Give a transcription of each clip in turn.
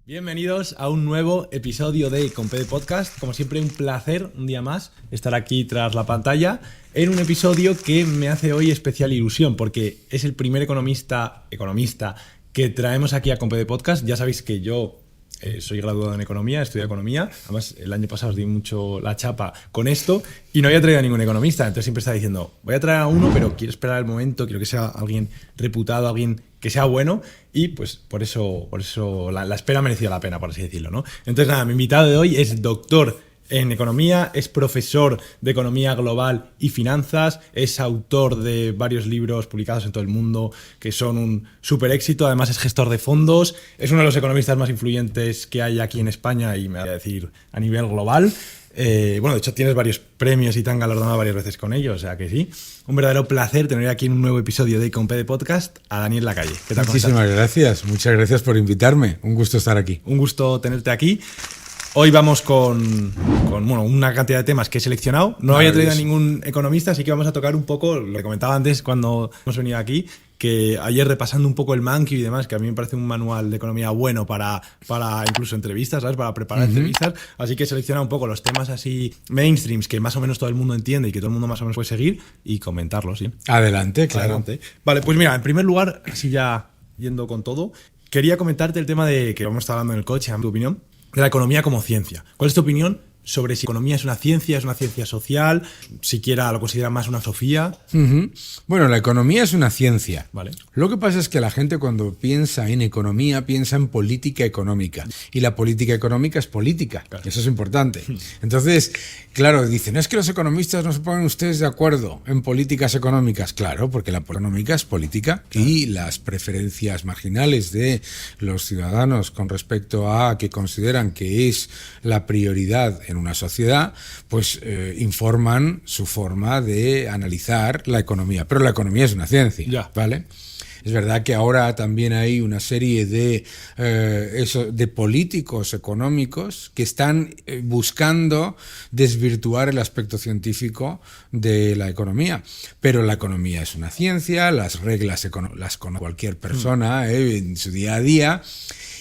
Bienvenidos a un nuevo episodio de Compede Podcast. Como siempre, un placer, un día más, estar aquí tras la pantalla en un episodio que me hace hoy especial ilusión porque es el primer economista que traemos aquí a Compede Podcast. Ya sabéis que yo soy graduado en Economía, estudio Economía. Además, el año pasado os di mucho la chapa con esto y no había traído a ningún economista. Entonces siempre estaba diciendo, voy a traer a uno, pero quiero esperar el momento, quiero que sea alguien reputado, alguien que sea bueno, y pues por eso la espera ha merecido la pena, por así decirlo, ¿no? Entonces nada, mi invitado de hoy es doctor en Economía, es profesor de Economía Global y Finanzas, es autor de varios libros publicados en todo el mundo que son un súper éxito, además es gestor de fondos, es uno de los economistas más influyentes que hay aquí en España y me voy a decir a nivel global. Bueno, de hecho tienes varios premios y te han galardonado varias veces con ellos, o sea que sí. Un verdadero placer tener aquí en un nuevo episodio de Compede Podcast a Daniel Lacalle. ¿Qué tal? Muchísimas gracias, muchas gracias por invitarme. Un gusto estar aquí. Un gusto tenerte aquí. Hoy vamos con una cantidad de temas que he seleccionado. No había traído a ningún economista, así que vamos a tocar un poco, lo que comentaba antes cuando hemos venido aquí, que ayer repasando un poco el Monkey y demás, que a mí me parece un manual de economía bueno para incluso entrevistas, ¿sabes? Para preparar entrevistas. Así que he seleccionado un poco los temas así mainstreams que más o menos todo el mundo entiende y que todo el mundo más o menos puede seguir y comentarlos, ¿sí? Adelante, claro. Adelante. Vale, pues mira, en primer lugar, así ya yendo con todo, quería comentarte el tema de que hemos estado hablando en el coche, en tu opinión, de la economía como ciencia. ¿Cuál es tu opinión sobre si economía es una ciencia social, siquiera lo considera más una filosofía? Bueno, la economía es una ciencia. Vale. Lo que pasa es que la gente cuando piensa en economía piensa en política económica. Y la política económica es política. Claro. Eso es importante. Entonces, claro, dicen, es que los economistas no se ponen ustedes de acuerdo en políticas económicas. Claro, porque la económica es política. Claro. Y las preferencias marginales de los ciudadanos con respecto a que consideran que es la prioridad en una sociedad, pues informan su forma de analizar la economía. Pero la economía es una ciencia, ¿vale? Es verdad que ahora también hay una serie de políticos económicos que están buscando desvirtuar el aspecto científico de la economía. Pero la economía es una ciencia, las reglas las conoce cualquier persona en su día a día.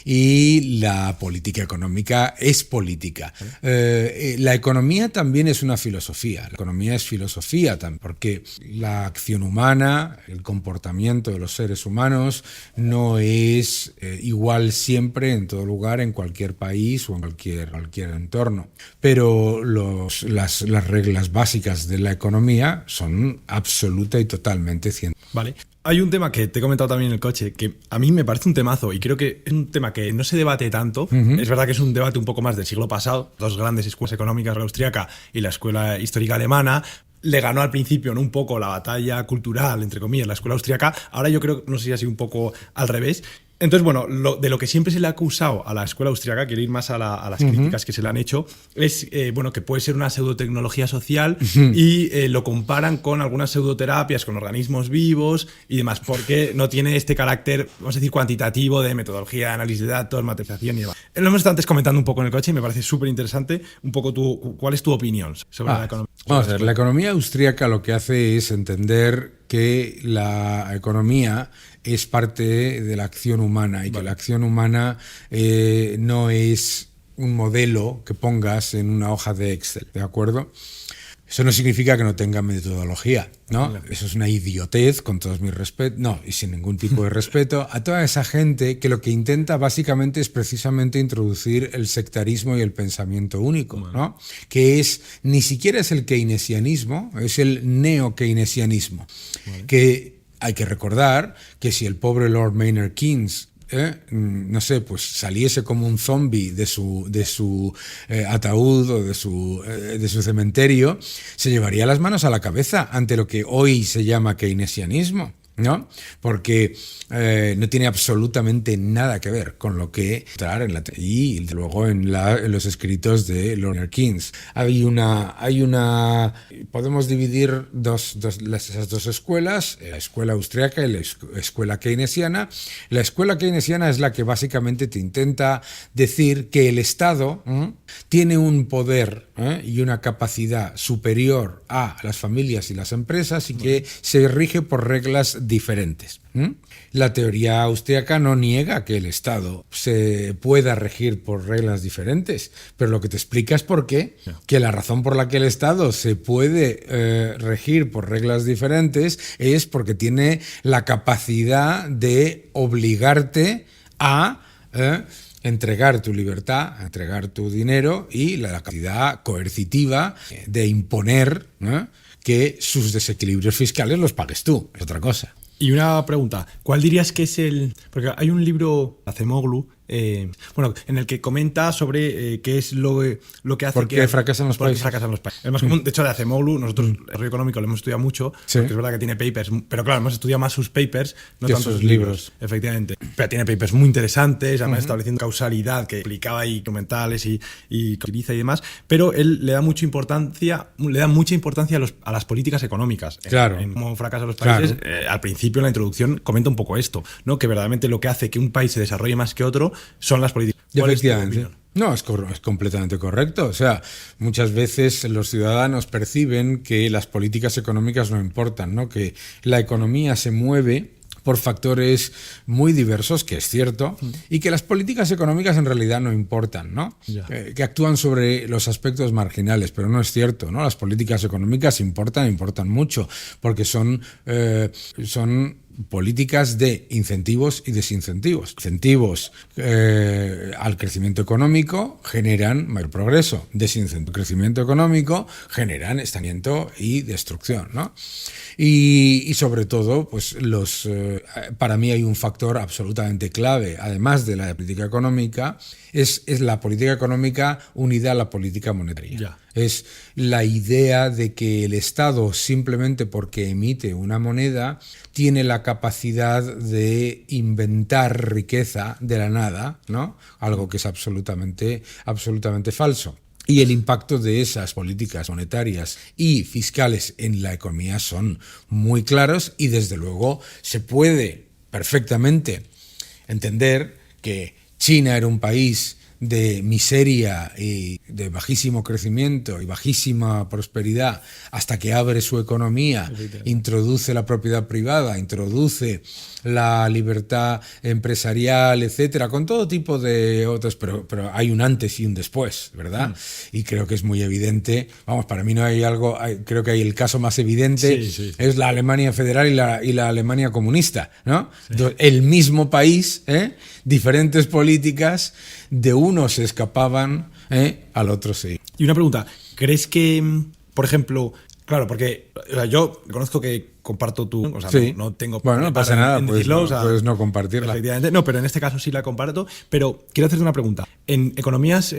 Y la política económica es política. La economía también es una filosofía. La economía es filosofía también, porque la acción humana, el comportamiento de los seres humanos no es igual siempre en todo lugar, en cualquier país o en cualquier entorno. Pero las reglas básicas de la economía son absoluta y totalmente científicas. Vale. Hay un tema que te he comentado también en el coche, que a mí me parece un temazo y creo que es un tema que no se debate tanto. Es verdad que es un debate un poco más del siglo pasado. Dos grandes escuelas económicas, la austríaca y la escuela histórica alemana. Le ganó al principio, ¿no?, un poco la batalla cultural, entre comillas, la escuela austríaca. Ahora yo creo, no sé si ha sido un poco al revés. Entonces, bueno, de lo que siempre se le ha acusado a la escuela austríaca, quiero ir más a las críticas que se le han hecho, es que puede ser una pseudotecnología social y lo comparan con algunas pseudoterapias, con organismos vivos y demás, porque no tiene este carácter, vamos a decir, cuantitativo de metodología de análisis de datos, materialización y demás. Lo hemos estado antes comentando un poco en el coche y me parece súper interesante un poco ¿cuál es tu opinión sobre la economía? Vamos a ver, la economía austríaca lo que hace es entender que la economía es parte de la acción humana y que la acción humana no es un modelo que pongas en una hoja de Excel, ¿de acuerdo? Eso no significa que no tenga metodología, ¿no? Eso es una idiotez, con todos mis respetos, no, y sin ningún tipo de respeto, a toda esa gente que lo que intenta básicamente es precisamente introducir el sectarismo y el pensamiento único, ¿no? Que ni siquiera es el keynesianismo, es el neo-keynesianismo. Que hay que recordar que si el pobre Lord Maynard Keynes no sé, pues saliese como un zombie de su ataúd o de su cementerio, se llevaría las manos a la cabeza ante lo que hoy se llama keynesianismo, ¿no? Porque no tiene absolutamente nada que ver con lo que y luego en los escritos de Lord Keynes. Podemos dividir esas dos escuelas, la escuela austriaca y la escuela keynesiana. La escuela keynesiana es la que básicamente te intenta decir que el Estado tiene un poder y una capacidad superior a las familias y las empresas y que se rige por reglas reglas diferentes. La teoría austríaca no niega que el Estado se pueda regir por reglas diferentes, pero lo que te explica es por qué, que la razón por la que el Estado se puede regir por reglas diferentes es porque tiene la capacidad de obligarte a entregar tu libertad, a entregar tu dinero y la capacidad coercitiva de imponer, ¿no?, que sus desequilibrios fiscales los pagues tú, es otra cosa. Y una pregunta, ¿cuál dirías que es el...? Porque hay un libro, Acemoglu, en el que comenta sobre qué es lo que hace ¿Por qué fracasan los países? Fracasan los países. El más común, de hecho, de Acemoglu, nosotros el desarrollo económico lo hemos estudiado mucho, Sí. porque es verdad que tiene papers, pero claro, hemos estudiado más sus papers, no que tanto sus sus libros. Efectivamente. Pero tiene papers muy interesantes, además estableciendo causalidad que aplicaba ahí documentales y utiliza y demás, pero él le da mucha importancia a las políticas económicas. Claro. En cómo fracasan los países. Claro. Al principio, en la introducción, comenta un poco esto, ¿no? Que verdaderamente lo que hace que un país se desarrolle más que otro son las políticas. ¿Cuál es tu Efectivamente. opinión? No, es completamente correcto. O sea, muchas veces los ciudadanos perciben que las políticas económicas no importan, ¿no? Que la economía se mueve por factores muy diversos, que es cierto, y que las políticas económicas en realidad no importan, ¿no? Que actúan sobre los aspectos marginales, pero no es cierto, ¿no? Las políticas económicas importan mucho, porque son políticas de incentivos y desincentivos. Incentivos al crecimiento económico generan mayor progreso. Desincentivos al crecimiento económico generan estancamiento y destrucción, ¿no? Y sobre todo, pues para mí hay un factor absolutamente clave, además de la política económica, es la política económica unida a la política monetaria. Ya. Es la idea de que el Estado, simplemente porque emite una moneda, tiene la capacidad de inventar riqueza de la nada, ¿no? Algo que es absolutamente falso. Y el impacto de esas políticas monetarias y fiscales en la economía son muy claros y desde luego se puede perfectamente entender que China era un país de miseria y de bajísimo crecimiento y bajísima prosperidad hasta que abre su economía, introduce la propiedad privada, introduce la libertad empresarial, etcétera, con todo tipo de otros, pero hay un antes y un después, ¿verdad? Y creo que es muy evidente, vamos, para mí no hay algo, creo que hay el caso más evidente, es la Alemania federal y la Alemania comunista, ¿no? Sí. El mismo país, diferentes políticas, de uno se escapaban, al otro sí. Y una pregunta, ¿crees que, por ejemplo, claro, porque yo conozco que comparto tu... O sea, sí. no tengo... Bueno, no pasa nada, puedes no compartirla. Efectivamente, no, pero en este caso sí la comparto. Pero quiero hacerte una pregunta. En economías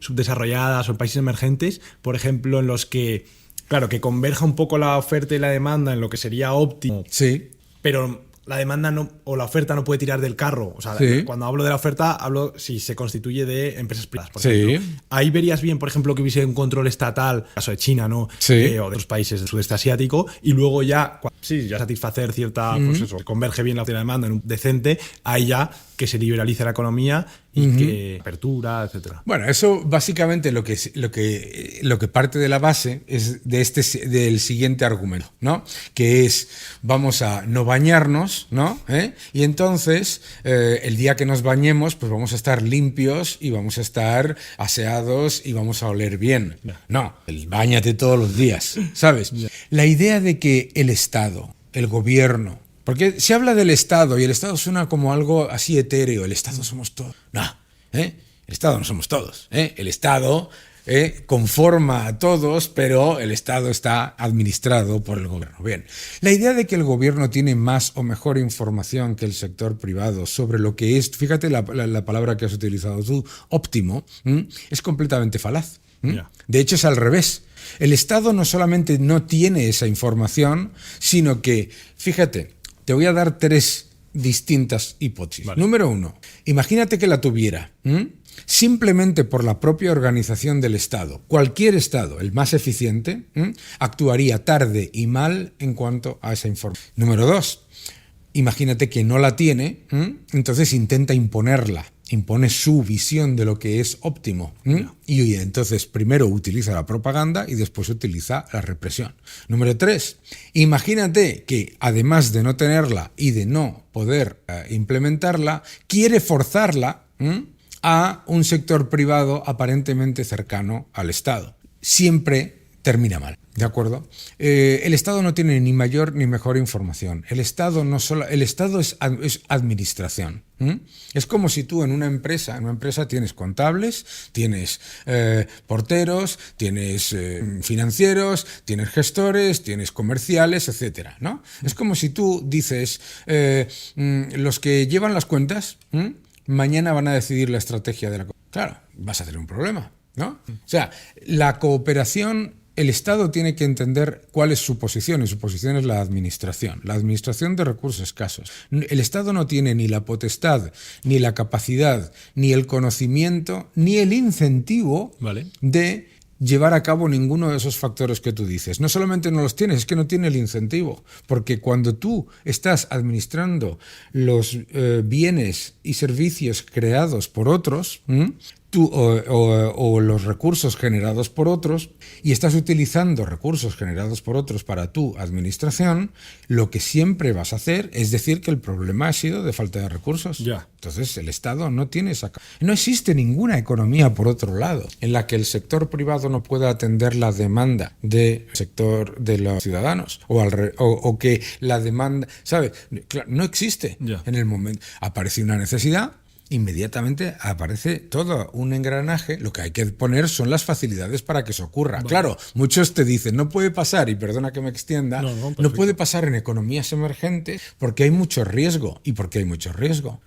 subdesarrolladas o en países emergentes, por ejemplo, en los que, claro, que converja un poco la oferta y la demanda en lo que sería óptimo, sí, pero la demanda o la oferta no puede tirar del carro. O sea, cuando hablo de la oferta, hablo si se constituye de empresas privadas, por ejemplo. Ahí verías bien, por ejemplo, que hubiese un control estatal, en el caso de China, ¿no? O de otros países del sudeste asiático, y luego ya satisfacer cierta, pues eso, converge bien la oferta y la demanda en un decente, ahí ya que se liberalice la economía y que apertura, etcétera. Bueno, eso básicamente lo que parte de la base es del siguiente argumento, ¿no? Que es, vamos a no bañarnos, ¿no? Y entonces el día que nos bañemos, pues vamos a estar limpios y vamos a estar aseados y vamos a oler bien. No, báñate todos los días, ¿sabes? La idea de que el Estado, el gobierno, porque se habla del Estado y el Estado suena como algo así etéreo. El Estado somos todos. No, el Estado no somos todos. El Estado conforma a todos, pero el Estado está administrado por el gobierno. Bien, la idea de que el gobierno tiene más o mejor información que el sector privado sobre lo que es, fíjate la palabra que has utilizado tú, óptimo, es completamente falaz. De hecho, es al revés. El Estado no solamente no tiene esa información, sino que, fíjate, te voy a dar 3 distintas hipótesis. Vale. Número 1, imagínate que la tuviera. Simplemente por la propia organización del Estado. Cualquier Estado, el más eficiente, actuaría tarde y mal en cuanto a esa información. Número 2, imagínate que no la tiene, entonces intenta imponerla. impone su visión de lo que es óptimo. Y entonces primero utiliza la propaganda y después utiliza la represión. Número 3, imagínate que además de no tenerla y de no poder implementarla, quiere forzarla a un sector privado aparentemente cercano al Estado. Siempre termina mal, ¿de acuerdo? El Estado no tiene ni mayor ni mejor información. El Estado es administración. Es como si tú en una empresa tienes contables, tienes porteros, tienes financieros, tienes gestores, tienes comerciales, etcétera, ¿no? Es como si tú dices, los que llevan las cuentas, mañana van a decidir la estrategia de la... Claro, vas a tener un problema, ¿no? O sea, la cooperación... El Estado tiene que entender cuál es su posición, y su posición es la administración de recursos escasos. El Estado no tiene ni la potestad, ni la capacidad, ni el conocimiento, ni el incentivo de llevar a cabo ninguno de esos factores que tú dices. No solamente no los tienes, es que no tiene el incentivo, porque cuando tú estás administrando los bienes y servicios creados por otros, o los recursos generados por otros, y estás utilizando recursos generados por otros para tu administración, lo que siempre vas a hacer es decir que el problema ha sido de falta de recursos. Ya. Entonces el Estado no tiene esa... No existe ninguna economía, por otro lado, en la que el sector privado no pueda atender la demanda del sector de los ciudadanos, o que la demanda... ¿Sabes? No existe. Ya. En el momento aparece una necesidad, inmediatamente aparece todo un engranaje. Lo que hay que poner son las facilidades para que eso ocurra. Vale. Claro, muchos te dicen, no puede pasar, y perdona que me extienda, no puede pasar en economías emergentes porque hay mucho riesgo. ¿Y por qué hay mucho riesgo?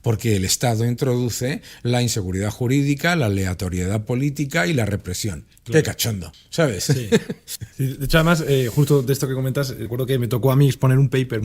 Porque el Estado introduce la inseguridad jurídica, la aleatoriedad política y la represión. Claro. Qué cachondo, ¿sabes? Sí. De hecho, además, justo de esto que comentas, recuerdo que me tocó a mí exponer un paper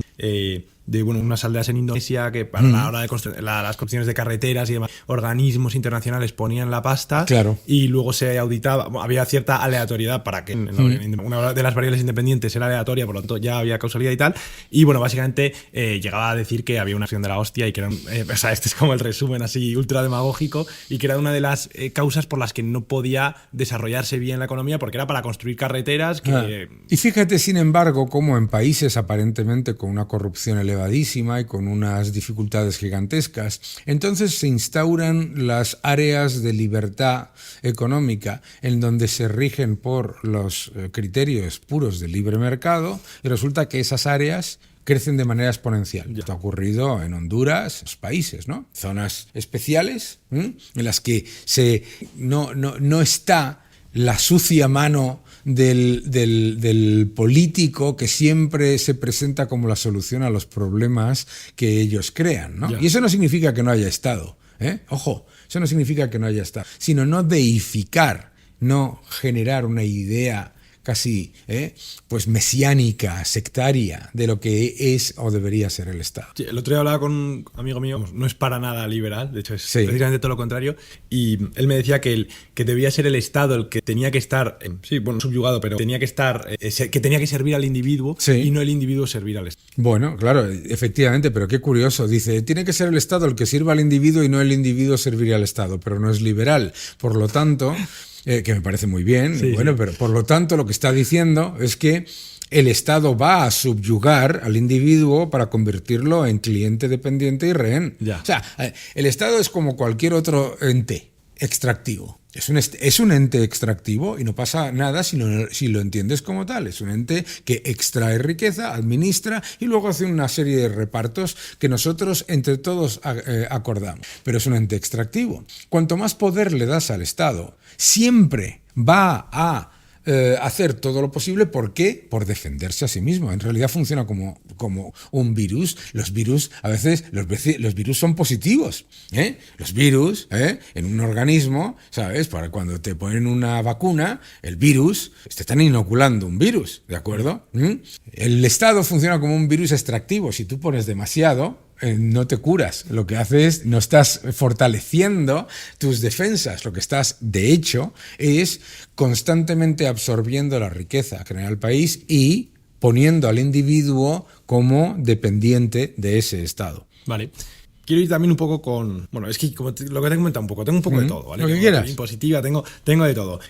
de unas aldeas en Indonesia que para la hora de las construcciones de carreteras y demás, organismos internacionales ponían la pasta. Claro. Y luego se auditaba, había cierta aleatoriedad para que una de las variables independientes era aleatoria, por lo tanto ya había causalidad y tal. Y bueno, básicamente llegaba a decir que había una acción de la hostia y que era o sea, este es como el resumen así ultra demagógico, y que era una de las causas por las que no podía desarrollarse bien la economía, porque era para construir carreteras que... Y fíjate, sin embargo, cómo en países aparentemente con una corrupción elevadísima y con unas dificultades gigantescas, entonces se instauran las áreas de libertad económica en donde se rigen por los criterios puros del libre mercado, y resulta que esas áreas crecen de manera exponencial. Esto ha ocurrido en Honduras, en los países, ¿no? Zonas especiales en las que no está la sucia mano del político que siempre se presenta como la solución a los problemas que ellos crean, ¿no? Y eso no significa que no haya Estado, Ojo, eso no significa que no haya Estado, sino no deificar, no generar una idea casi pues mesiánica, sectaria, de lo que es o debería ser el Estado. Sí, el otro día hablaba con un amigo mío, no es para nada liberal, de hecho es precisamente todo lo contrario, y él me decía que debía ser el Estado el que tenía que estar, subyugado, pero tenía que estar, que tenía que servir al individuo, y no el individuo servir al Estado. Bueno, claro, efectivamente, pero qué curioso, dice, tiene que ser el Estado el que sirva al individuo y no el individuo servir al Estado, pero no es liberal, por lo tanto... que me parece muy bien, pero por lo tanto lo que está diciendo es que el Estado va a subyugar al individuo para convertirlo en cliente dependiente y rehén. O sea, el Estado es como cualquier otro ente extractivo. Es un ente extractivo y no pasa nada si lo entiendes como tal. Es un ente que extrae riqueza, administra y luego hace una serie de repartos que nosotros entre todos acordamos. Pero es un ente extractivo. Cuanto más poder le das al Estado, siempre va a hacer todo lo posible. ¿Por qué? Por defenderse a sí mismo. En realidad funciona como un virus. Los virus, a veces, los virus son positivos. Los virus, en un organismo, ¿sabes? Para cuando te ponen una vacuna, el virus, te están inoculando un virus, ¿de acuerdo? El Estado funciona como un virus extractivo. Si tú pones demasiado, no te curas. Lo que haces, no estás fortaleciendo tus defensas. Lo que estás, de hecho, es constantemente absorbiendo la riqueza que genera el país y poniendo al individuo como dependiente de ese Estado. Vale. quiero ir también un poco con... Bueno, es que lo que te he comentado un poco, tengo un poco de todo, ¿vale? Lo que tengo quieras. Impositiva, tengo de todo.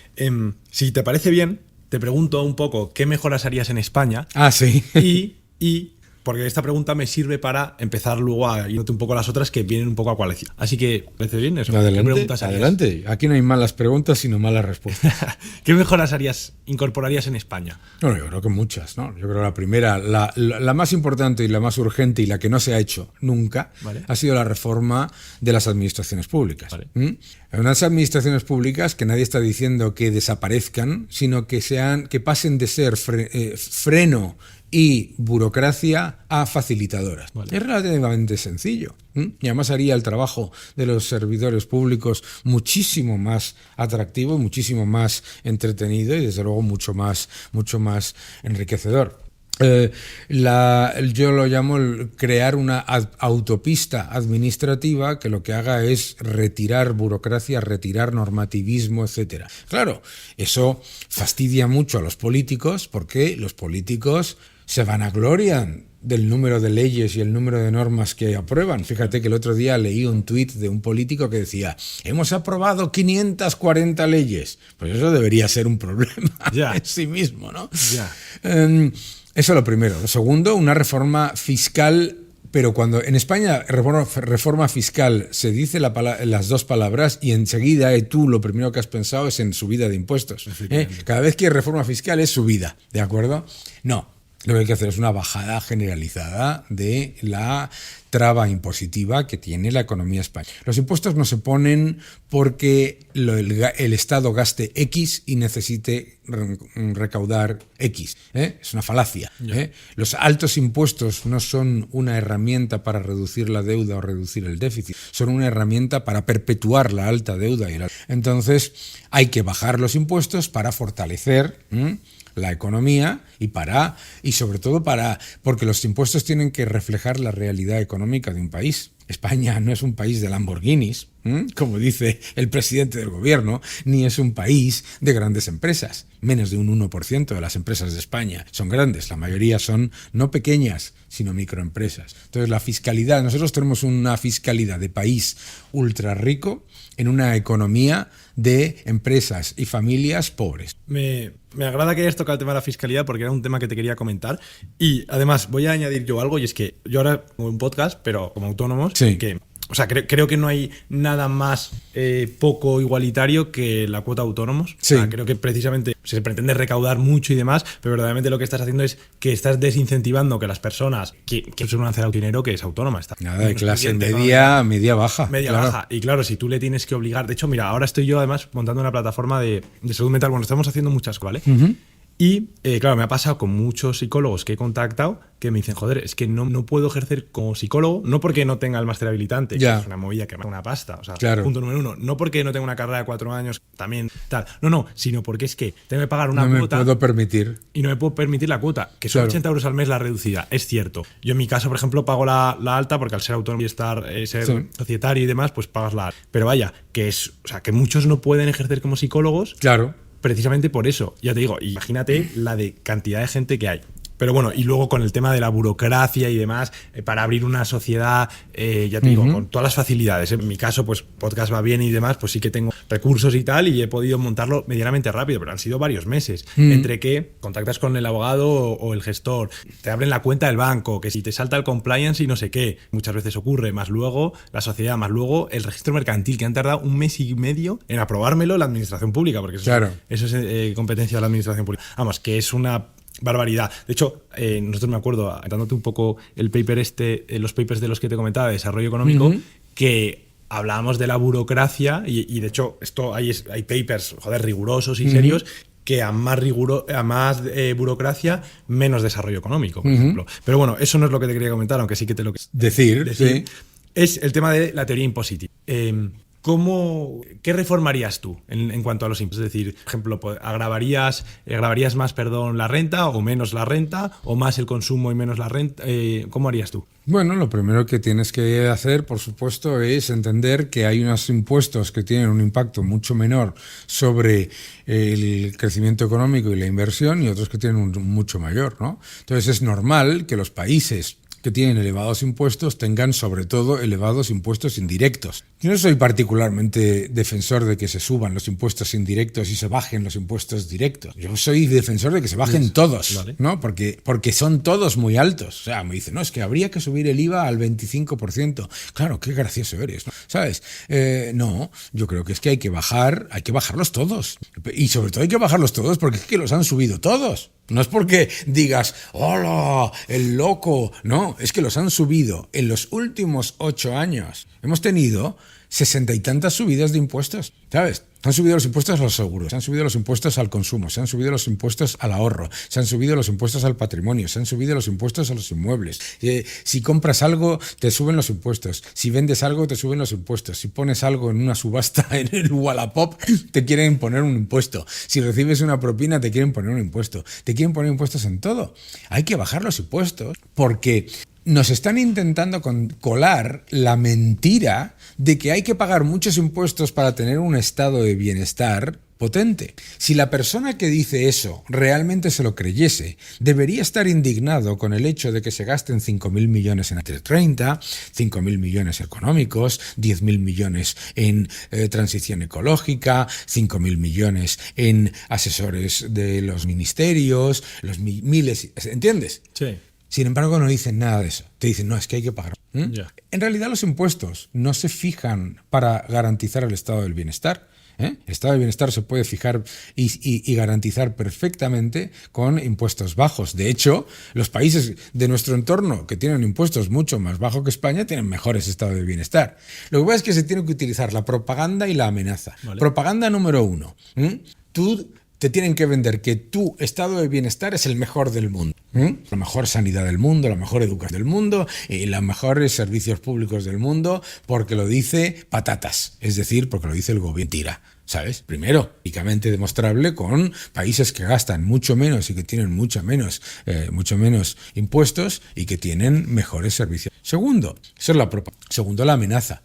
Si te parece bien, te pregunto un poco qué mejoras harías en España. Ah, sí. Y porque esta pregunta me sirve para empezar luego a irte un poco a las otras que vienen un poco a coalición. Así que, ¿parece bien eso? Adelante, ¿Qué preguntas harías? adelante. Aquí no hay malas preguntas, sino malas respuestas. ¿Qué mejoras incorporarías en España? Bueno, yo creo que muchas, ¿no? Yo creo que la primera, la más importante y la más urgente y la que no se ha hecho nunca, Vale. ha sido la reforma de las administraciones públicas. Vale. Unas administraciones públicas que nadie está diciendo que desaparezcan, sino que pasen de ser freno y burocracia a facilitadoras. Vale. Es relativamente sencillo. Y además haría el trabajo de los servidores públicos muchísimo más atractivo, muchísimo más entretenido y desde luego mucho más enriquecedor. Yo lo llamo crear una autopista administrativa que lo que haga es retirar burocracia, retirar normativismo, etcétera. Claro, eso fastidia mucho a los políticos porque los políticos se vanaglorian del número de leyes y el número de normas que aprueban. Fíjate que el otro día leí un tuit de un político que decía: hemos aprobado 540 leyes. Pues eso debería ser un problema en sí mismo, ¿no? Ya. Eso es lo primero. Lo segundo, una reforma fiscal. Pero cuando en España reforma fiscal se dice las dos palabras y enseguida tú lo primero que has pensado es en subida de impuestos. Cada vez que hay reforma fiscal es subida, ¿de acuerdo? No. Lo que hay que hacer es una bajada generalizada de la traba impositiva que tiene la economía española. Los impuestos no se ponen porque el Estado gaste X y necesite recaudar X. Es una falacia. Los altos impuestos no son una herramienta para reducir la deuda o reducir el déficit, son una herramienta para perpetuar la alta deuda. Entonces hay que bajar los impuestos para fortalecer la economía y sobre todo porque los impuestos tienen que reflejar la realidad económica de un país. España no es un país de Lamborghinis, como dice el presidente del gobierno, ni es un país de grandes empresas. Menos de un 1% de las empresas de España son grandes, la mayoría son no pequeñas, sino microempresas. Entonces la fiscalidad, nosotros tenemos una fiscalidad de país ultra rico en una economía de empresas y familias pobres. Me agrada que hayas tocado el tema de la fiscalidad porque era un tema que te quería comentar y además voy a añadir yo algo y es que yo ahora tengo un podcast pero como autónomos que creo que no hay nada más poco igualitario que la cuota autónomos. Sí. O sea, creo que precisamente se pretende recaudar mucho y demás, pero verdaderamente lo que estás haciendo es que estás desincentivando que las personas que suelen hacer dinero, que es autónoma, está nada de clase media baja. Media claro. baja. Y claro, si tú le tienes que obligar. De hecho, mira, ahora estoy yo además montando una plataforma de salud mental. Bueno, estamos haciendo muchas cosas, ¿vale? Uh-huh. Y claro, me ha pasado con muchos psicólogos que he contactado que me dicen, joder, es que no puedo ejercer como psicólogo, no porque no tenga el máster habilitante, que es una movida que me da una pasta, o sea, punto número uno, no porque no tenga una carrera de 4 años, también tal, no, sino porque es que tengo que pagar una cuota. No me puedo permitir. Y no me puedo permitir la cuota, que son 80 euros al mes la reducida, es cierto. Yo en mi caso, por ejemplo, pago la alta porque al ser autónomo y ser societario y demás, pues pagas la alta. Pero vaya, que muchos no pueden ejercer como psicólogos. Claro. Precisamente por eso, ya te digo, imagínate la de cantidad de gente que hay. Pero bueno, y luego con el tema de la burocracia y demás, para abrir una sociedad, ya te digo, con todas las facilidades. En mi caso, pues podcast va bien y demás, pues sí que tengo recursos y tal, y he podido montarlo medianamente rápido, pero han sido varios meses. Entre que contactas con el abogado o el gestor, te abren la cuenta del banco, que si te salta el compliance y no sé qué, muchas veces ocurre, más luego la sociedad, más luego el registro mercantil, que han tardado 1 mes y medio en aprobármelo la administración pública, porque eso es competencia de la administración pública. Vamos, que es una barbaridad. De hecho, nosotros me acuerdo, dándote un poco el paper los papers de los que te comentaba de desarrollo económico, que hablábamos de la burocracia y de hecho esto hay papers, rigurosos y serios, que a más burocracia, menos desarrollo económico, por ejemplo. Pero bueno, eso no es lo que te quería comentar, aunque sí que te lo decir. Sí. Es el tema de la teoría impositiva. ¿Qué reformarías tú en cuanto a los impuestos? Es decir, por ejemplo, agravarías más, la renta o menos la renta o más el consumo y menos la renta. ¿Cómo harías tú? Bueno, lo primero que tienes que hacer, por supuesto, es entender que hay unos impuestos que tienen un impacto mucho menor sobre el crecimiento económico y la inversión y otros que tienen un mucho mayor, ¿no? Entonces es normal que los países que tienen elevados impuestos tengan sobre todo elevados impuestos indirectos. Yo no soy particularmente defensor de que se suban los impuestos indirectos y se bajen los impuestos directos. Yo soy defensor de que se bajen todos, vale. ¿no? Porque son todos muy altos. O sea, me dicen, no, es que habría que subir el IVA al 25%. Claro, qué gracioso eres, ¿no? ¿Sabes? No, yo creo que es que hay que bajarlos todos. Y sobre todo hay que bajarlos todos porque es que los han subido todos. No es porque digas, ¡hola, el loco! No, es que los han subido. En los últimos 8 años hemos tenido 60 y tantas subidas de impuestos, ¿sabes? Se han subido los impuestos a los seguros, se han subido los impuestos al consumo, se han subido los impuestos al ahorro, se han subido los impuestos al patrimonio, se han subido los impuestos a los inmuebles. Si compras algo, te suben los impuestos. Si vendes algo, te suben los impuestos. Si pones algo en una subasta en el Wallapop, te quieren poner un impuesto. Si recibes una propina, te quieren poner un impuesto. Te quieren poner impuestos en todo. Hay que bajar los impuestos porque nos están intentando colar la mentira de que hay que pagar muchos impuestos para tener un estado de bienestar potente. Si la persona que dice eso realmente se lo creyese, debería estar indignado con el hecho de que se gasten 5.000 millones en A330, 5.000 millones económicos, 10.000 millones en transición ecológica, 5.000 millones en asesores de los ministerios, los miles, ¿entiendes? Sí. Sin embargo, no dicen nada de eso. Te dicen, no, es que hay que pagar. Ya. En realidad, los impuestos no se fijan para garantizar el estado del bienestar. El estado del bienestar se puede fijar y garantizar perfectamente con impuestos bajos. De hecho, los países de nuestro entorno que tienen impuestos mucho más bajos que España tienen mejores estados de bienestar. Lo que pasa es que se tiene que utilizar la propaganda y la amenaza. Vale. Propaganda número 1. Tú te tienen que vender que tu estado de bienestar es el mejor del mundo. La mejor sanidad del mundo, la mejor educación del mundo y los mejores servicios públicos del mundo, porque lo dice Patatas, es decir, porque lo dice el gobierno. Mentira, ¿sabes? Primero, únicamente demostrable con países que gastan mucho menos y que tienen mucho menos impuestos y que tienen mejores servicios. Segundo, eso es la propaganda. Segundo, la amenaza.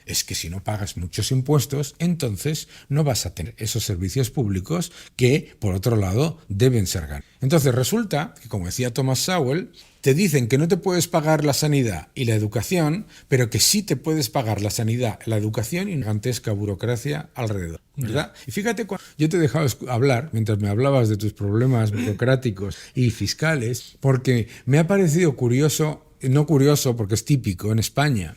Es que si no pagas muchos impuestos, entonces no vas a tener esos servicios públicos que, por otro lado, deben ser ganados. Entonces resulta que, como decía Thomas Sowell, te dicen que no te puedes pagar la sanidad y la educación, pero que sí te puedes pagar la sanidad, la educación y una gigantesca burocracia alrededor, ¿verdad? Y fíjate, yo te he dejado hablar mientras me hablabas de tus problemas burocráticos y fiscales, porque me ha parecido curioso, no curioso porque es típico en España,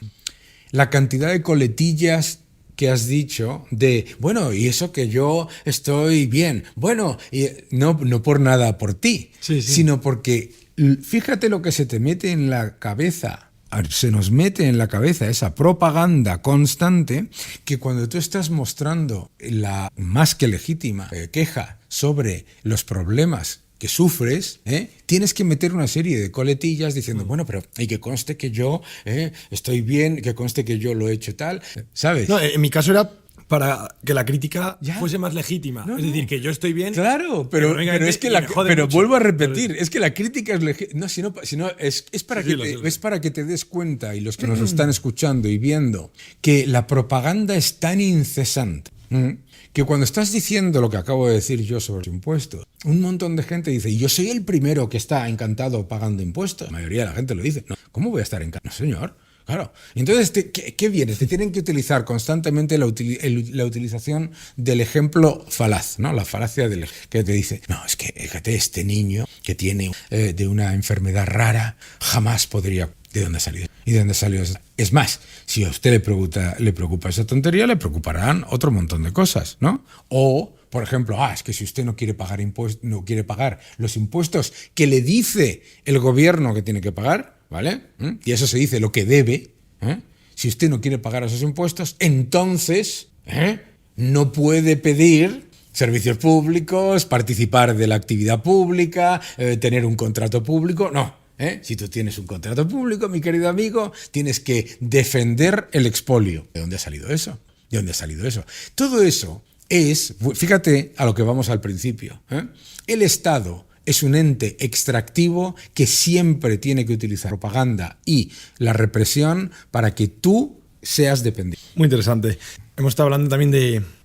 la cantidad de coletillas que has dicho de, bueno, y eso que yo estoy bien, bueno, y no por nada por ti, sí. Sino porque fíjate lo que se te mete en la cabeza, se nos mete en la cabeza esa propaganda constante que cuando tú estás mostrando la más que legítima queja sobre los problemas que sufres, tienes que meter una serie de coletillas diciendo, bueno, pero y que conste que yo estoy bien, que conste que yo lo he hecho tal, ¿sabes? No, en mi caso era para que la crítica Ya. fuese más legítima. No, es decir, que yo estoy bien. Claro, pero es que pero vuelvo a repetir, es que la crítica es legítima. No, sino es para es para que te des cuenta, y los que nos están escuchando y viendo, que la propaganda es tan incesante que cuando estás diciendo lo que acabo de decir yo sobre los impuestos, un montón de gente dice, yo soy el primero que está encantado pagando impuestos. La mayoría de la gente lo dice. No, ¿cómo voy a estar encantado? No, señor. Claro. Entonces, ¿qué viene? Te tienen que utilizar constantemente la utilización del ejemplo falaz, ¿no? La falacia que te dice, no, es que fíjate, este niño que tiene de una enfermedad rara jamás podría... ¿De dónde ha salido? ¿Y de dónde salió eso? Es más, si a usted le preocupa esa tontería, le preocuparán otro montón de cosas, ¿no? O, por ejemplo, es que si usted no quiere pagar los impuestos que le dice el gobierno que tiene que pagar, ¿vale? Y eso se dice lo que debe, si usted no quiere pagar esos impuestos, entonces no puede pedir servicios públicos, participar de la actividad pública, tener un contrato público, no. Si tú tienes un contrato público, mi querido amigo, tienes que defender el expolio. ¿De dónde ha salido eso? ¿De dónde ha salido eso? Todo eso es, fíjate a lo que vamos al principio. El Estado es un ente extractivo que siempre tiene que utilizar propaganda y la represión para que tú seas dependiente. Muy interesante. Hemos estado hablando también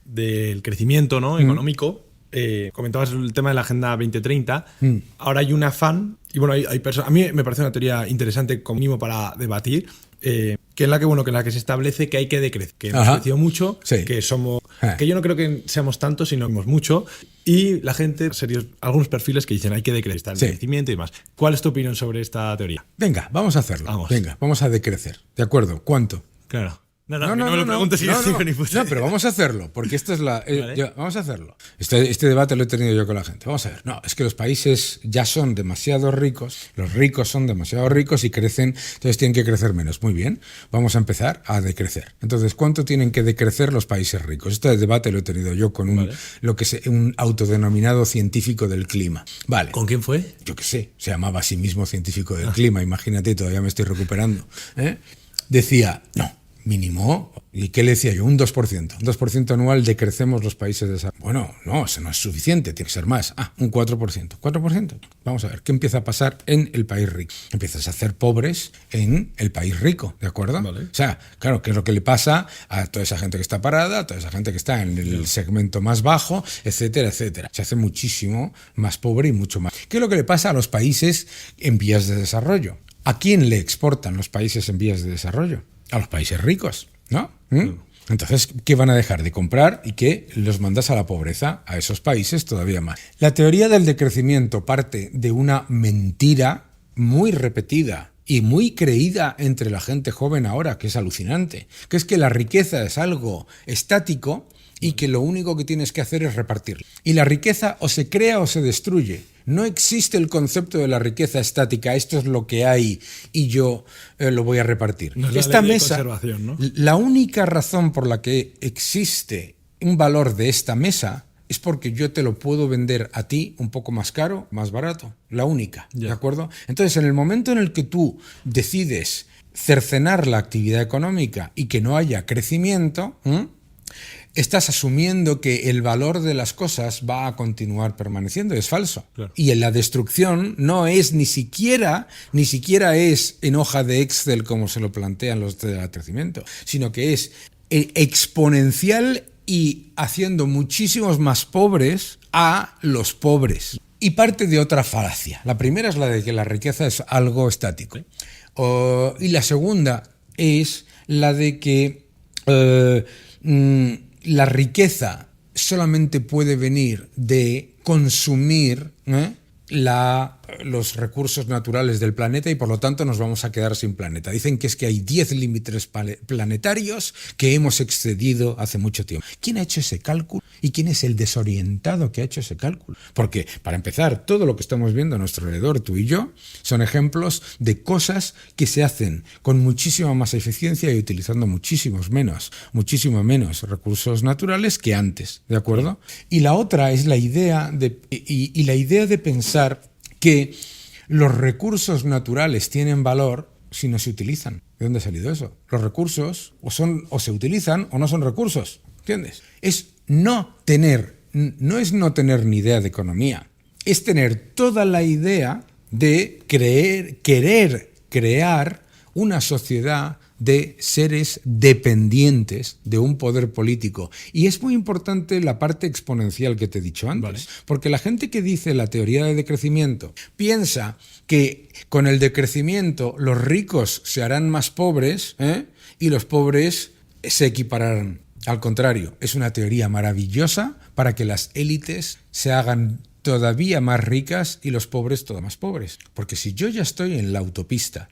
del crecimiento, ¿no? Económico. Comentabas el tema de la Agenda 2030. Ahora hay un afán Y bueno, hay personas. A mí me parece una teoría interesante, como mínimo para debatir, que en la que se establece que hay que decrecer, que hemos crecido mucho, sí. que somos. Que yo no creo que seamos tantos, sino que somos mucho. Y la gente, algunos perfiles que dicen hay que decrecer, el crecimiento y demás. ¿Cuál es tu opinión sobre esta teoría? Venga, vamos a hacerlo. Vamos. Venga, vamos a decrecer. ¿De acuerdo? ¿Cuánto? Claro. No me lo preguntes si yo ni puta idea. No, pero vamos a hacerlo, porque esta es la... Vale. vamos a hacerlo. Este debate lo he tenido yo con la gente. Vamos a ver. No, es que los países ya son demasiado ricos, los ricos son demasiado ricos y crecen, entonces tienen que crecer menos. Muy bien, vamos a empezar a decrecer. Entonces, ¿cuánto tienen que decrecer los países ricos? Este debate lo he tenido yo con un autodenominado científico del clima. Vale. ¿Con quién fue? Yo qué sé, se llamaba a sí mismo científico del clima, imagínate, todavía me estoy recuperando. Decía, no. Mínimo, ¿y qué le decía yo? Un 2%. Un 2% anual decrecemos los países desarrollados. Bueno, no, eso no es suficiente, tiene que ser más. Un 4%. ¿4%? Vamos a ver, ¿qué empieza a pasar en el país rico? Empiezas a hacer pobres en el país rico, ¿de acuerdo? Vale. O sea, claro, ¿qué es lo que le pasa a toda esa gente que está parada, a toda esa gente que está en el segmento más bajo, etcétera, etcétera? Se hace muchísimo más pobre y mucho más. ¿Qué es lo que le pasa a los países en vías de desarrollo? ¿A quién le exportan los países en vías de desarrollo? A los países ricos, ¿no? Entonces, ¿qué van a dejar de comprar y qué los mandas a la pobreza? A esos países todavía más. La teoría del decrecimiento parte de una mentira muy repetida y muy creída entre la gente joven ahora, que es alucinante, que es que la riqueza es algo estático y que lo único que tienes que hacer es repartirla. Y la riqueza o se crea o se destruye. No existe el concepto de la riqueza estática, esto es lo que hay y yo lo voy a repartir. No es Esta ley de mesa, conservación, ¿no? la única razón por la que existe un valor de esta mesa es porque yo te lo puedo vender a ti un poco más caro, más barato. La única, ¿de acuerdo? Entonces, en el momento en el que tú decides cercenar la actividad económica y que no haya crecimiento, estás asumiendo que el valor de las cosas va a continuar permaneciendo. Es falso. Claro. Y en la destrucción no es ni siquiera es en hoja de Excel como se lo plantean los de crecimiento, sino que es exponencial y haciendo muchísimos más pobres a los pobres. Y parte de otra falacia. La primera es la de que la riqueza es algo estático. Y la segunda es la de que la riqueza solamente puede venir de consumir los recursos naturales del planeta y por lo tanto nos vamos a quedar sin planeta. Dicen que es que hay 10 límites planetarios que hemos excedido hace mucho tiempo. ¿Quién ha hecho ese cálculo? ¿Y quién es el desorientado que ha hecho ese cálculo? Porque, para empezar, todo lo que estamos viendo a nuestro alrededor, tú y yo, son ejemplos de cosas que se hacen con muchísima más eficiencia y utilizando muchísimo menos recursos naturales que antes, ¿de acuerdo? Y la otra es la idea de pensar que los recursos naturales tienen valor si no se utilizan. ¿De dónde ha salido eso? Los recursos o se utilizan o no son recursos. ¿Entiendes? No es no tener ni idea de economía. Es tener toda la idea de querer crear una sociedad de seres dependientes de un poder político. Y es muy importante la parte exponencial que te he dicho antes. Vale. Porque la gente que dice la teoría de decrecimiento piensa que con el decrecimiento los ricos se harán más pobres y los pobres se equipararán. Al contrario, es una teoría maravillosa para que las élites se hagan todavía más ricas y los pobres todavía más pobres. Porque si yo ya estoy en la autopista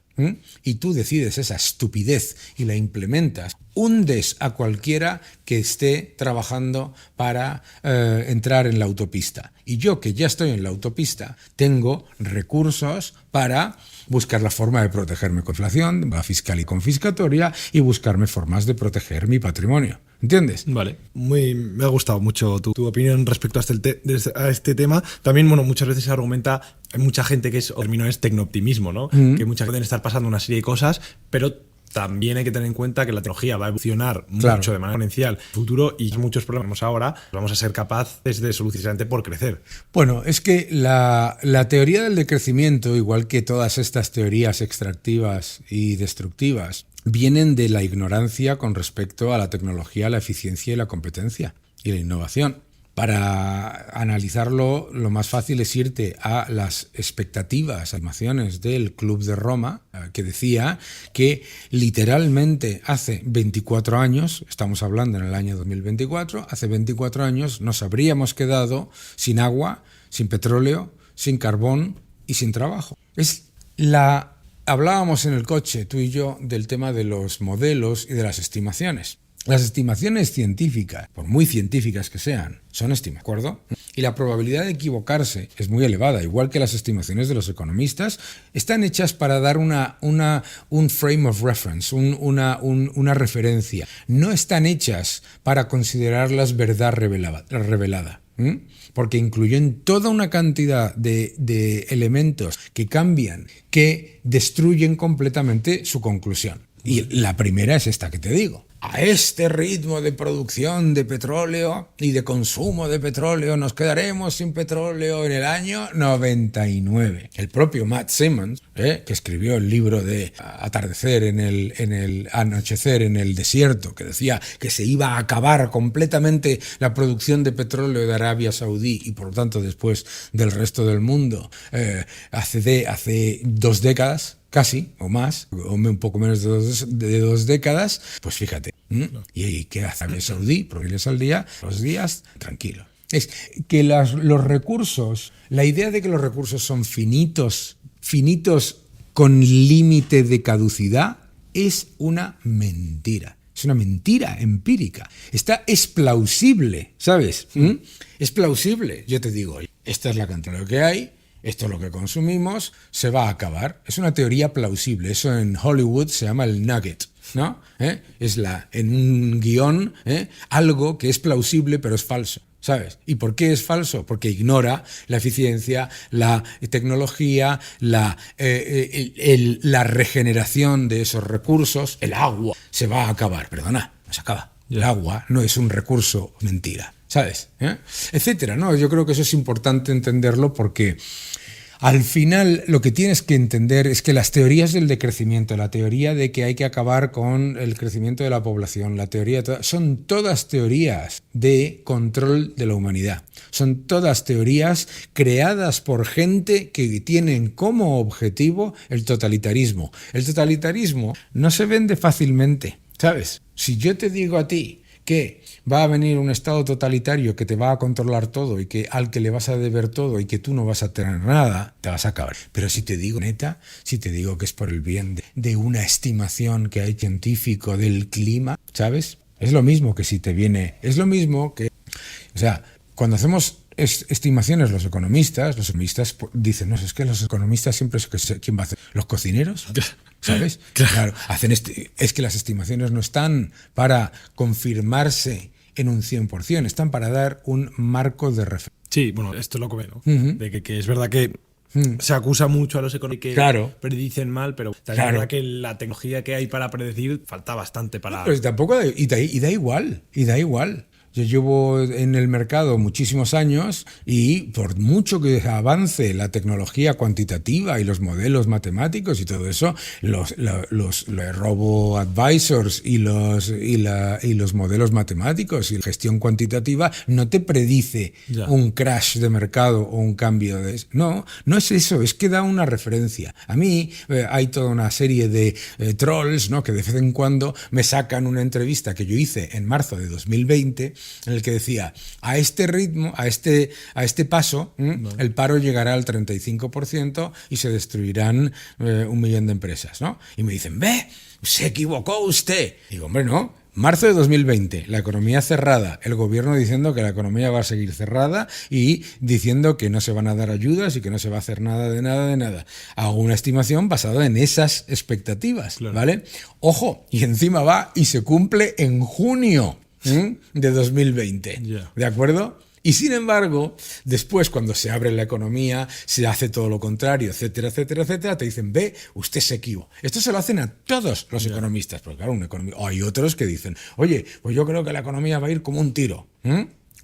y tú decides esa estupidez y la implementas, hundes a cualquiera que esté trabajando para entrar en la autopista. Y yo, que ya estoy en la autopista, tengo recursos para buscar la forma de protegerme con inflación, la fiscal y confiscatoria, y buscarme formas de proteger mi patrimonio. ¿Entiendes? Vale. Me ha gustado mucho tu opinión respecto a este tema. También, muchas veces se argumenta, hay mucha gente que el término es tecnooptimismo, ¿no? Que muchas veces estar pasando una serie de cosas, pero también hay que tener en cuenta que la tecnología va a evolucionar mucho de manera exponencial en el futuro y muchos problemas ahora vamos a ser capaces de solucionar por crecer. Bueno, es que la teoría del decrecimiento, igual que todas estas teorías extractivas y destructivas, vienen de la ignorancia con respecto a la tecnología, la eficiencia y la competencia y la innovación. Para analizarlo, lo más fácil es irte a las expectativas, afirmaciones del Club de Roma, que decía que literalmente hace 24 años, estamos hablando en el año 2024, hace 24 años nos habríamos quedado sin agua, sin petróleo, sin carbón y sin trabajo. Hablábamos en el coche, tú y yo, del tema de los modelos y de las estimaciones. Las estimaciones científicas, por muy científicas que sean, son estimaciones, ¿de acuerdo? Y la probabilidad de equivocarse es muy elevada, igual que las estimaciones de los economistas, están hechas para dar un frame of reference, una referencia. No están hechas para considerarlas verdad revelada. Porque incluyen toda una cantidad de elementos que cambian, que destruyen completamente su conclusión. Y la primera es esta que te digo. A este ritmo de producción de petróleo y de consumo de petróleo nos quedaremos sin petróleo en el año 99. El propio Matt Simmons, que escribió el libro de Anochecer en el desierto, que decía que se iba a acabar completamente la producción de petróleo de Arabia Saudí y por lo tanto después del resto del mundo, hace 2 décadas, casi, o más, o un poco menos de 2 décadas, pues fíjate. ¿Y qué hace Arabia Saudí? Proveerles al día, los días, tranquilo. Es que los recursos, la idea de que los recursos son finitos con límite de caducidad, es una mentira. Es una mentira empírica. Es plausible, ¿sabes? Es plausible. Yo te digo, esta es la cantidad de lo que hay, esto es lo que consumimos, se va a acabar. Es una teoría plausible. Eso en Hollywood se llama el nugget, ¿no? Es en un guión, algo que es plausible pero es falso, ¿sabes? ¿Y por qué es falso? Porque ignora la eficiencia, la tecnología, la regeneración de esos recursos. El agua se va a acabar. Perdona, no se acaba. El agua no es un recurso, mentira, ¿sabes? Etcétera, ¿no? Yo creo que eso es importante entenderlo porque al final lo que tienes que entender es que las teorías del decrecimiento, la teoría de que hay que acabar con el crecimiento de la población, la teoría son todas teorías de control de la humanidad. Son todas teorías creadas por gente que tienen como objetivo el totalitarismo. El totalitarismo no se vende fácilmente, ¿sabes? Si yo te digo a ti que va a venir un estado totalitario que te va a controlar todo y que al que le vas a deber todo y que tú no vas a tener nada, te vas a acabar. Pero si te digo neta, si te digo que es por el bien de una estimación que hay científico del clima, ¿sabes? Es lo mismo que si te viene, es lo mismo que, o sea, cuando hacemos estimaciones los economistas dicen, no, es que los economistas siempre ¿quién va a hacer? ¿Los cocineros? ¿Sabes? Claro, es que las estimaciones no están para confirmarse en un 100%, están para dar un marco de referencia. Sí, bueno, esto es lo que veo, ¿no? De que es verdad que se acusa mucho a los económicos que predicen mal, pero también es verdad que la tecnología que hay para predecir falta bastante para... No, pero tampoco da igual. Yo llevo en el mercado muchísimos años y por mucho que avance la tecnología cuantitativa y los modelos matemáticos y todo eso, los robo-advisors y los modelos matemáticos y la gestión cuantitativa no te predice un crash de mercado o un cambio de... No es eso, es que da una referencia. A mí hay toda una serie de trolls, ¿no?, que de vez en cuando me sacan una entrevista que yo hice en marzo de 2020 en el que decía, a este ritmo, a este paso, el paro llegará al 35% y se destruirán 1 millón de empresas, ¿no? Y me dicen, ¡ve! ¡Se equivocó usted! Y digo, hombre, no. Marzo de 2020, la economía cerrada, el gobierno diciendo que la economía va a seguir cerrada y diciendo que no se van a dar ayudas y que no se va a hacer nada de nada. Hago una estimación basada en esas expectativas, ¿vale? Ojo, y encima va y se cumple en junio de 2020, ¿de acuerdo? Y sin embargo, después cuando se abre la economía, se hace todo lo contrario, etcétera, te dicen, ve, usted se equivocó. Esto se lo hacen a todos los economistas, porque claro, hay otros que dicen, oye, pues yo creo que la economía va a ir como un tiro.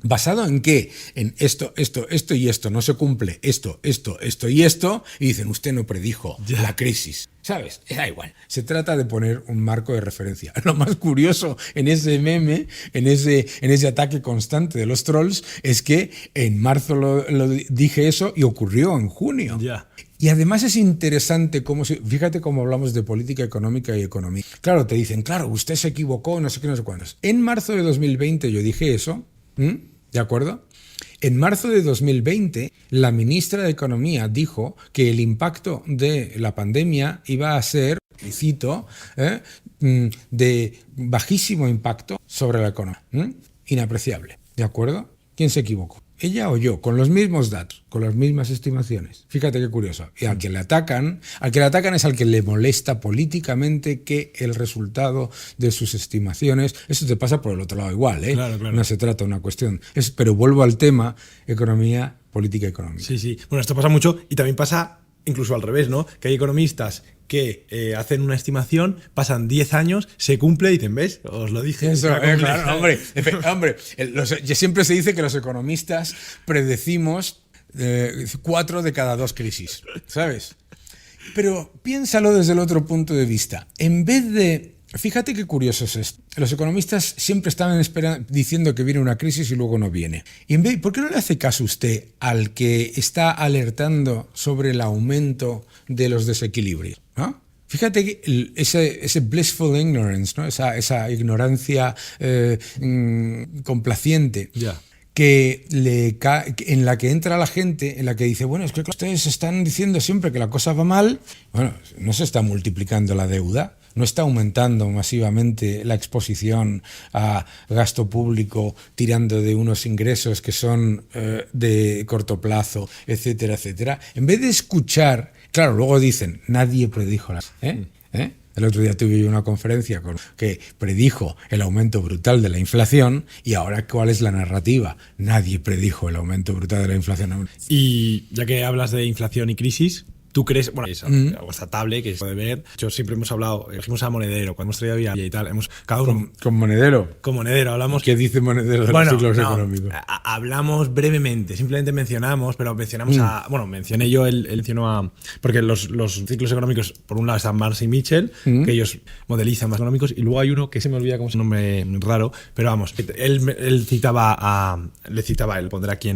¿Basado en qué? En esto y esto, no se cumple esto y esto, y dicen, usted no predijo la crisis. ¿sabes? Da igual. Se trata de poner un marco de referencia. Lo más curioso en ese meme, en ese ataque constante de los trolls, es que en marzo lo dije eso y ocurrió en junio. Ya. Y además es interesante fíjate cómo hablamos de política económica y economía. Claro, te dicen, claro, usted se equivocó, no sé qué, no sé cuántos. En marzo de 2020 yo dije eso, ¿de acuerdo? En marzo de 2020, la ministra de Economía dijo que el impacto de la pandemia iba a ser, y cito, de bajísimo impacto sobre la economía. Inapreciable. ¿De acuerdo? ¿Quién se equivocó? ¿Ella o yo? Con los mismos datos, con las mismas estimaciones. Fíjate qué curioso. Y al que le atacan es al que le molesta políticamente que el resultado de sus estimaciones, eso te pasa por el otro lado igual, ¿eh? Claro. No se trata de una cuestión. Pero vuelvo al tema, economía, política económica. Sí. Bueno, esto pasa mucho y también pasa incluso al revés, ¿no? Que hay economistas que hacen una estimación, pasan 10 años, se cumple y dicen, ¿ves? Os lo dije. Eso, claro, hombre, siempre se dice que los economistas predecimos 4 de cada 2 crisis, ¿sabes? Pero piénsalo desde el otro punto de vista. En vez de... Fíjate qué curioso es esto. Los economistas siempre estaban diciendo que viene una crisis y luego no viene. ¿Por qué no le hace caso usted al que está alertando sobre el aumento de los desequilibrios? ¿No? Fíjate que ese blissful ignorance, ¿no? esa ignorancia complaciente. Ya. En la que entra la gente, en la que dice, bueno, es que ustedes están diciendo siempre que la cosa va mal. Bueno, no se está multiplicando la deuda. No está aumentando masivamente la exposición a gasto público tirando de unos ingresos que son de corto plazo, etcétera, etcétera. En vez de escuchar, claro, luego dicen, nadie predijo la... El otro día tuve yo una conferencia que predijo el aumento brutal de la inflación y ahora ¿cuál es la narrativa? Nadie predijo el aumento brutal de la inflación. Y ya que hablas de inflación y crisis... ¿Tú crees, bueno, es algo tablet que se puede ver? Yo siempre hemos hablado, elegimos a Monedero, cuando hemos traído a Villa y tal, cada uno... ¿Con Monedero? Con Monedero hablamos... ¿Qué dice Monedero de los ciclos económicos? Hablamos brevemente, simplemente mencionamos, pero mencionamos mencioné yo, porque los ciclos económicos, por un lado están Marx y Mitchell, que ellos modelizan más económicos, y luego hay uno que se me olvida cómo es un nombre raro, pero vamos, él citaba él pondrá aquí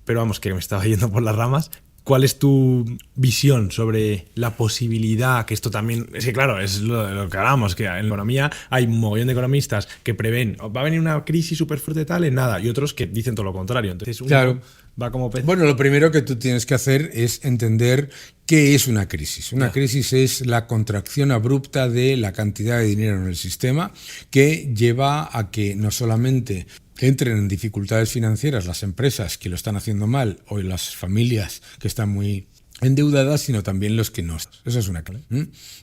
pero vamos, que me estaba yendo por las ramas. ¿Cuál es tu visión sobre la posibilidad que esto también... Es que claro, es lo que hablamos, que en economía hay un mogollón de economistas que prevén, va a venir una crisis súper fuerte tal, en nada, y otros que dicen todo lo contrario. Entonces uno va como pez. Bueno, lo primero que tú tienes que hacer es entender qué es una crisis. Una crisis es la contracción abrupta de la cantidad de dinero en el sistema que lleva a que no solamente entren en dificultades financieras las empresas que lo están haciendo mal o las familias que están muy endeudadas, sino también los que no. Eso es una crisis.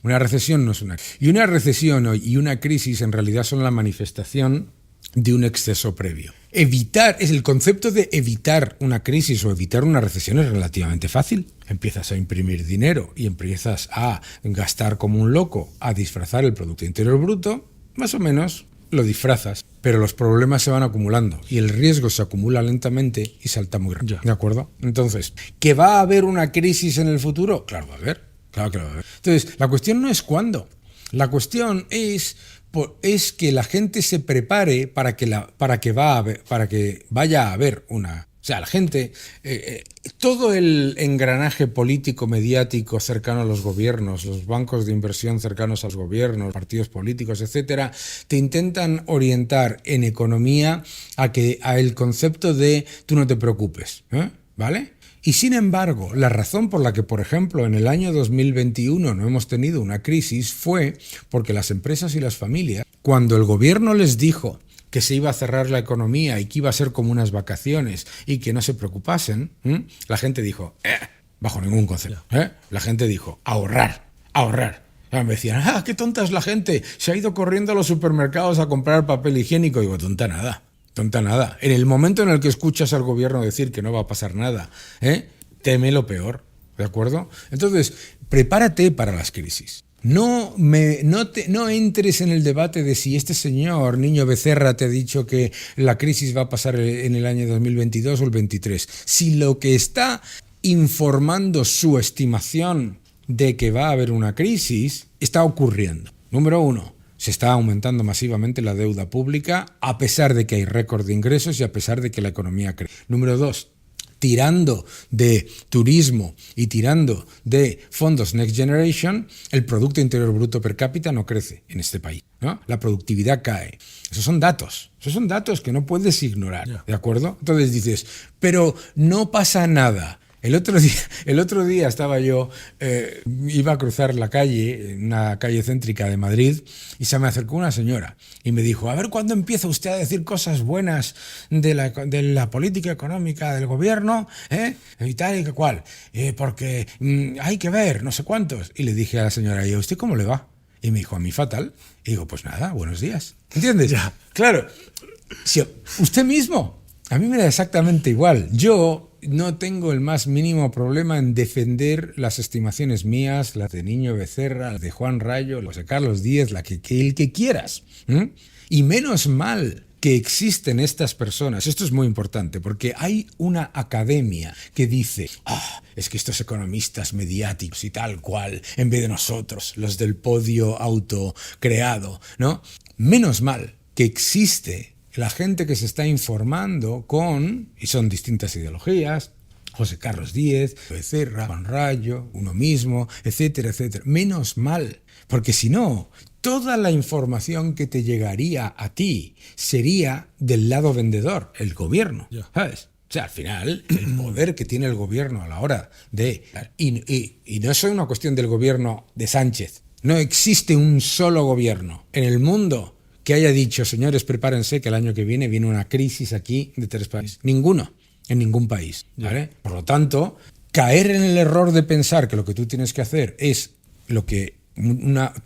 Una recesión no es una crisis. Y una recesión y una crisis en realidad son la manifestación de un exceso previo. El concepto de evitar una crisis o evitar una recesión es relativamente fácil. Empiezas a imprimir dinero y empiezas a gastar como un loco, a disfrazar el Producto Interior Bruto, más o menos lo disfrazas, pero los problemas se van acumulando y el riesgo se acumula lentamente y salta muy rápido. ¿De acuerdo? Entonces, ¿que va a haber una crisis en el futuro? Claro, va a haber. Claro que va a haber. Entonces, la cuestión no es cuándo. La cuestión es que la gente se prepare para que vaya a haber una... O sea, la gente, todo el engranaje político, mediático cercano a los gobiernos, los bancos de inversión cercanos a los gobiernos, partidos políticos, etcétera, te intentan orientar en economía a el concepto de tú no te preocupes, ¿vale? Y sin embargo, la razón por la que, por ejemplo, en el año 2021 no hemos tenido una crisis fue porque las empresas y las familias, cuando el gobierno les dijo que se iba a cerrar la economía y que iba a ser como unas vacaciones y que no se preocupasen, la gente dijo, bajo ningún concepto. La gente dijo, ahorrar. Me decían, qué tonta es la gente, se ha ido corriendo a los supermercados a comprar papel higiénico. Digo, tonta nada. En el momento en el que escuchas al gobierno decir que no va a pasar nada, teme lo peor, ¿de acuerdo? Entonces, prepárate para las crisis. No entres en el debate de si este señor, Niño Becerra, te ha dicho que la crisis va a pasar en el año 2022 o el 23. Si lo que está informando su estimación de que va a haber una crisis está ocurriendo. Número uno, se está aumentando masivamente la deuda pública a pesar de que hay récord de ingresos y a pesar de que la economía crece. Número dos, tirando de turismo y tirando de fondos Next Generation, el Producto Interior Bruto per cápita no crece en este país, ¿no? La productividad cae. Esos son datos que no puedes ignorar, ¿de acuerdo? Entonces dices, pero no pasa nada. El otro día estaba yo, iba a cruzar la calle, una calle céntrica de Madrid, y se me acercó una señora y me dijo, a ver, ¿cuándo empieza usted a decir cosas buenas de la política económica del gobierno? Y tal y que cual, porque hay que ver, no sé cuántos. Y le dije a la señora, ¿y a usted cómo le va? Y me dijo, a mí fatal. Y digo, pues nada, buenos días. ¿Entiendes? Ya. Claro, si usted mismo, a mí me da exactamente igual. Yo no tengo el más mínimo problema en defender las estimaciones mías, las de Niño Becerra, las de Juan Rayo, las de Carlos Díez, el que quieras. Y menos mal que existen estas personas. Esto es muy importante porque hay una academia que dice, es que estos economistas mediáticos y tal cual, en vez de nosotros, los del podio autocreado, ¿no? Menos mal que existe la gente que se está informando y son distintas ideologías, José Carlos Díez, Becerra, Juan Rayo, uno mismo, etcétera, etcétera. Menos mal, porque si no, toda la información que te llegaría a ti sería del lado vendedor, el gobierno, ¿sabes? O sea, al final, el poder que tiene el gobierno a la hora de... Y no es una cuestión del gobierno de Sánchez. No existe un solo gobierno en el mundo que haya dicho, señores, prepárense que el año que viene una crisis aquí de 3 países. Ninguno, en ningún país, ¿vale? Por lo tanto, caer en el error de pensar que lo que tú tienes que hacer es lo que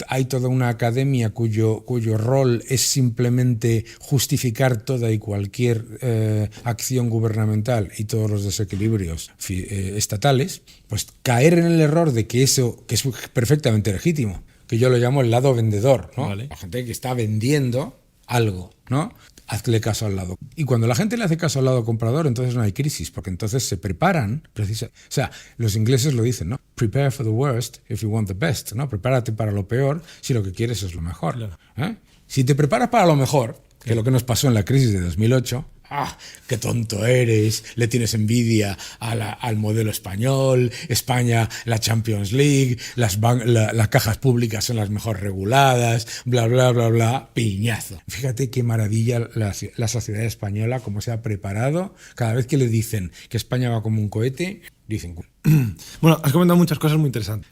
hay toda una academia cuyo rol es simplemente justificar toda y cualquier acción gubernamental y todos los desequilibrios estatales, pues caer en el error de que eso, que es perfectamente legítimo, que yo lo llamo el lado vendedor, ¿no? Vale. La gente que está vendiendo algo, ¿no? Hazle caso al lado. Y cuando la gente le hace caso al lado comprador, entonces no hay crisis, porque entonces se preparan, o sea, los ingleses lo dicen, ¿no? Prepare for the worst if you want the best, ¿no? Prepárate para lo peor si lo que quieres es lo mejor. Claro. Si te preparas para lo mejor, que es lo que nos pasó en la crisis de 2008, qué tonto eres, le tienes envidia al modelo español, España, la Champions League, las cajas públicas son las mejor reguladas, bla, bla, bla, bla, piñazo. Fíjate qué maravilla la sociedad española, cómo se ha preparado. Cada vez que le dicen que España va como un cohete, dicen... Bueno, has comentado muchas cosas muy interesantes.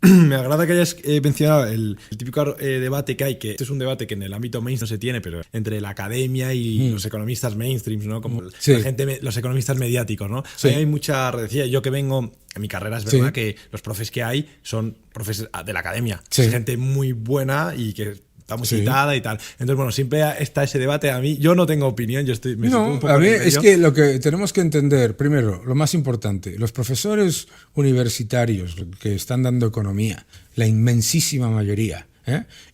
Me agrada que hayas mencionado el típico debate que hay, que este es un debate que en el ámbito mainstream no se tiene, pero entre la academia y los economistas mainstream, ¿no? Como la gente, los economistas mediáticos, ¿no? Sí. Hay mucha, decía yo que vengo, en mi carrera es verdad que los profes que hay son profes de la academia, es gente muy buena y que está muy citada y tal. Entonces, bueno, siempre está ese debate. A mí, yo no tengo opinión, yo estoy... A mí es que lo que tenemos que entender, primero, lo más importante, los profesores universitarios que están dando economía, la inmensísima mayoría,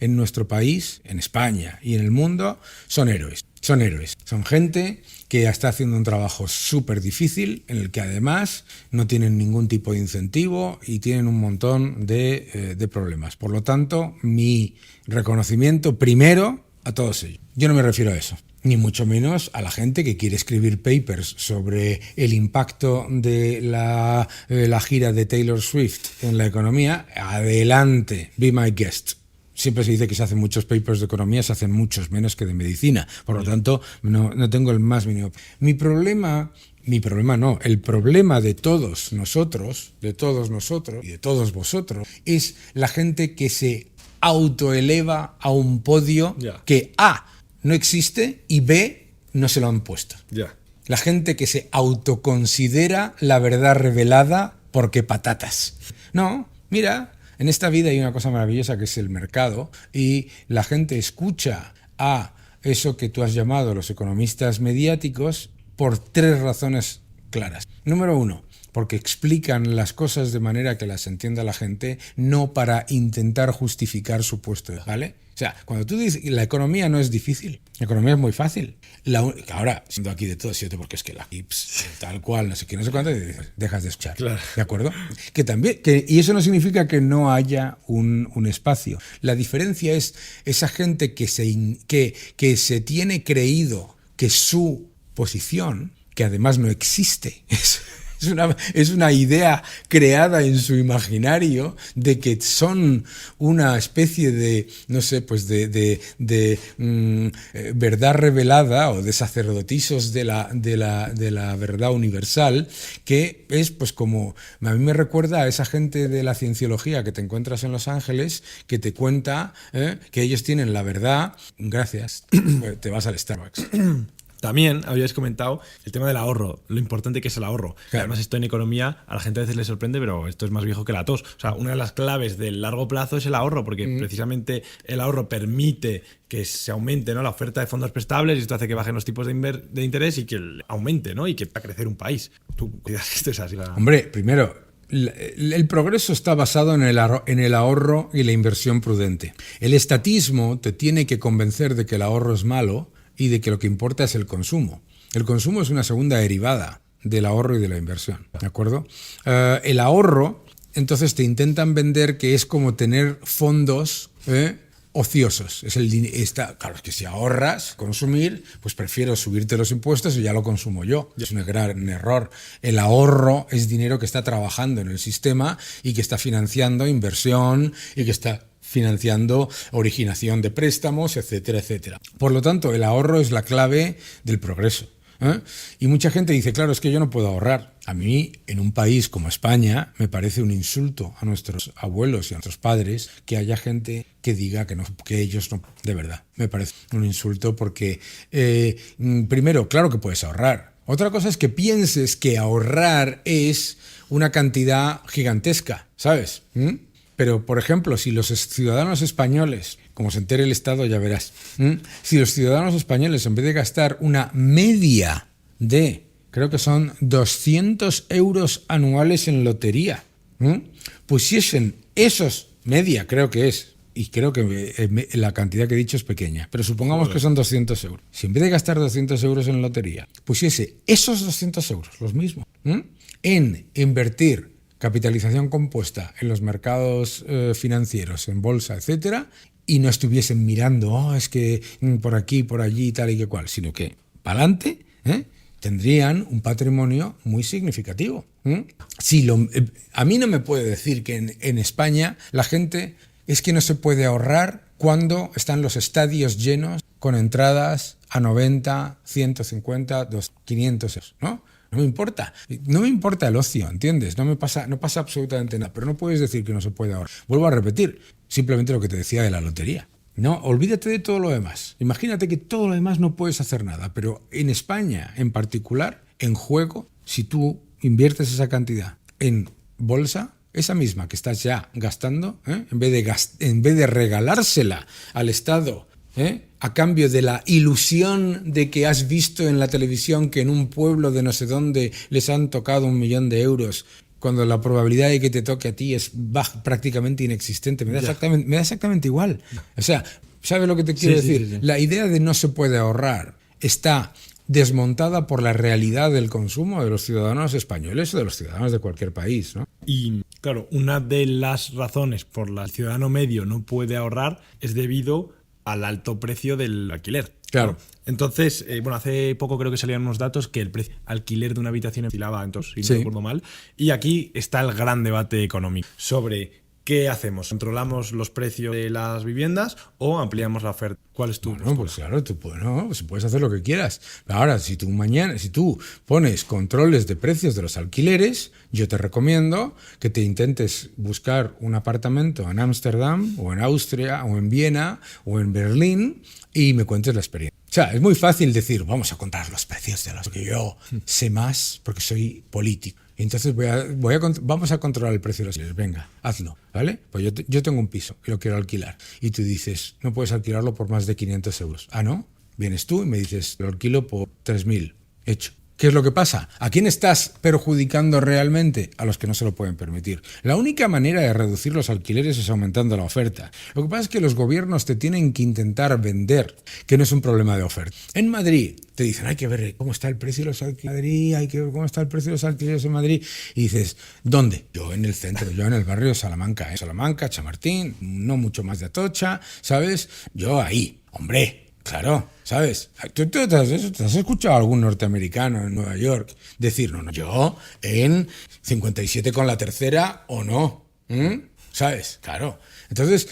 en nuestro país, en España y en el mundo, son héroes. Son héroes. Son gente que está haciendo un trabajo súper difícil, en el que además no tienen ningún tipo de incentivo y tienen un montón de problemas. Por lo tanto, mi reconocimiento primero a todos ellos. Yo no me refiero a eso, ni mucho menos a la gente que quiere escribir papers sobre el impacto de la gira de Taylor Swift en la economía. Adelante, be my guest. Siempre se dice que se hacen muchos papers de economía, se hacen muchos menos que de medicina. Por lo tanto, no tengo el más mínimo. El problema de todos nosotros y de todos vosotros, es la gente que se autoeleva a un podio que A, no existe y B, no se lo han puesto. La gente que se autoconsidera la verdad revelada porque patatas. No, mira... En esta vida hay una cosa maravillosa que es el mercado y la gente escucha a eso que tú has llamado los economistas mediáticos por 3 razones claras. Número 1, porque explican las cosas de manera que las entienda la gente, no para intentar justificar su puesto, ¿vale? O sea, cuando tú dices la economía no es difícil, la economía es muy fácil. Ahora, siendo aquí de todo, siete, porque es que la IPS, tal cual, no sé qué, no sé cuánto, dejas de escuchar. Claro. ¿De acuerdo? Que también, y eso no significa que no haya un espacio. La diferencia es esa gente que se tiene creído que su posición, que además no existe, es una idea creada en su imaginario de que son una especie de, no sé, pues de verdad revelada o de sacerdotisos de la verdad universal, que es pues como, a mí me recuerda a esa gente de la cienciología que te encuentras en Los Ángeles, que te cuenta que ellos tienen la verdad, gracias, te vas al Starbucks. También habíais comentado el tema del ahorro, lo importante que es el ahorro. Claro. Además, esto en economía a la gente a veces le sorprende, pero esto es más viejo que la tos. O sea, una de las claves del largo plazo es el ahorro, porque precisamente el ahorro permite que se aumente, ¿no?, la oferta de fondos prestables, y esto hace que bajen los tipos de interés y que aumente, ¿no?, y que va a crecer un país. ¿Tú crees que esto es así? Hombre, primero, el progreso está basado en el ahorro y la inversión prudente. El estatismo te tiene que convencer de que el ahorro es malo y de que lo que importa es el consumo. El consumo es una segunda derivada del ahorro y de la inversión, ¿de acuerdo? El ahorro, entonces te intentan vender que es como tener fondos ociosos. Claro, es que si ahorras, consumir, pues prefiero subirte los impuestos y ya lo consumo yo. Es un gran error. El ahorro es dinero que está trabajando en el sistema y que está financiando inversión y que está financiando originación de préstamos, etcétera, etcétera. Por lo tanto, el ahorro es la clave del progreso. Y mucha gente dice, claro, es que yo no puedo ahorrar. A mí, en un país como España, me parece un insulto a nuestros abuelos y a nuestros padres que haya gente que diga que ellos no. De verdad, me parece un insulto porque, primero, claro que puedes ahorrar. Otra cosa es que pienses que ahorrar es una cantidad gigantesca, ¿sabes? Pero, por ejemplo, si los ciudadanos españoles, como se entere el Estado ya verás, si los ciudadanos españoles, en vez de gastar una media de, creo que son 200 euros anuales en lotería, pusiesen esos, media creo que es, y creo que la cantidad que he dicho es pequeña, pero supongamos que son 200 euros. Si en vez de gastar 200 euros en lotería, pusiese esos 200 euros, los mismos, en invertir capitalización compuesta en los mercados financieros, en bolsa, etcétera, y no estuviesen mirando, es que por aquí, por allí, tal y que cual, sino que para adelante tendrían un patrimonio muy significativo. A mí no me puede decir que en España la gente es que no se puede ahorrar cuando están los estadios llenos con entradas a 90, 150, 200, 500 euros, ¿no? No me importa. No me importa el ocio, ¿entiendes? No pasa absolutamente nada. Pero no puedes decir que no se puede ahorrar. Vuelvo a repetir, simplemente lo que te decía de la lotería. No, olvídate de todo lo demás. Imagínate que todo lo demás no puedes hacer nada. Pero en España, en particular, en juego, si tú inviertes esa cantidad en bolsa, esa misma que estás ya gastando, en vez de regalársela al Estado, a cambio de la ilusión de que has visto en la televisión que en un pueblo de no sé dónde les han tocado 1 millón de euros, cuando la probabilidad de que te toque a ti es prácticamente inexistente. Me da exactamente igual. O sea, ¿sabes lo que te quiero decir? Sí. La idea de no se puede ahorrar está desmontada por la realidad del consumo de los ciudadanos españoles o de los ciudadanos de cualquier país, ¿no? Y claro, una de las razones por las que el ciudadano medio no puede ahorrar es debido al alto precio del alquiler. Claro. ¿No? Entonces, hace poco creo que salían unos datos que el precio alquiler de una habitación oscilaba, entonces, si no recuerdo mal. Y aquí está el gran debate económico sobre qué hacemos. ¿Controlamos los precios de las viviendas o ampliamos la oferta? ¿Cuál es tu postura? Pues claro, pues puedes hacer lo que quieras. Ahora, si tú pones controles de precios de los alquileres, yo te recomiendo que te intentes buscar un apartamento en Ámsterdam o en Austria o en Viena o en Berlín y me cuentes la experiencia. O sea, es muy fácil decir, vamos a contar los precios de los que yo sé más porque soy político. Y entonces vamos a controlar el precio de los alquileres. Venga, hazlo, ¿vale? Pues yo tengo un piso y lo quiero alquilar. Y tú dices, no puedes alquilarlo por más de 500 euros. Ah, ¿no? Vienes tú y me dices, lo alquilo por 3.000. Hecho. ¿Qué es lo que pasa? ¿A quién estás perjudicando realmente? A los que no se lo pueden permitir. La única manera de reducir los alquileres es aumentando la oferta. Lo que pasa es que los gobiernos te tienen que intentar vender que no es un problema de oferta. En Madrid te dicen, hay que ver cómo está el precio de los alquileres en Madrid, hay que ver cómo está el precio de los alquileres en Madrid. Y dices, ¿dónde? Yo en el centro, yo en el barrio de Salamanca, Salamanca, Chamartín, no mucho más de Atocha, ¿sabes? Yo ahí, hombre. Claro, ¿sabes? ¿Tú te has escuchado a algún norteamericano en Nueva York decir, no, yo en 57 con la tercera o no? ¿Sabes? Claro. Entonces,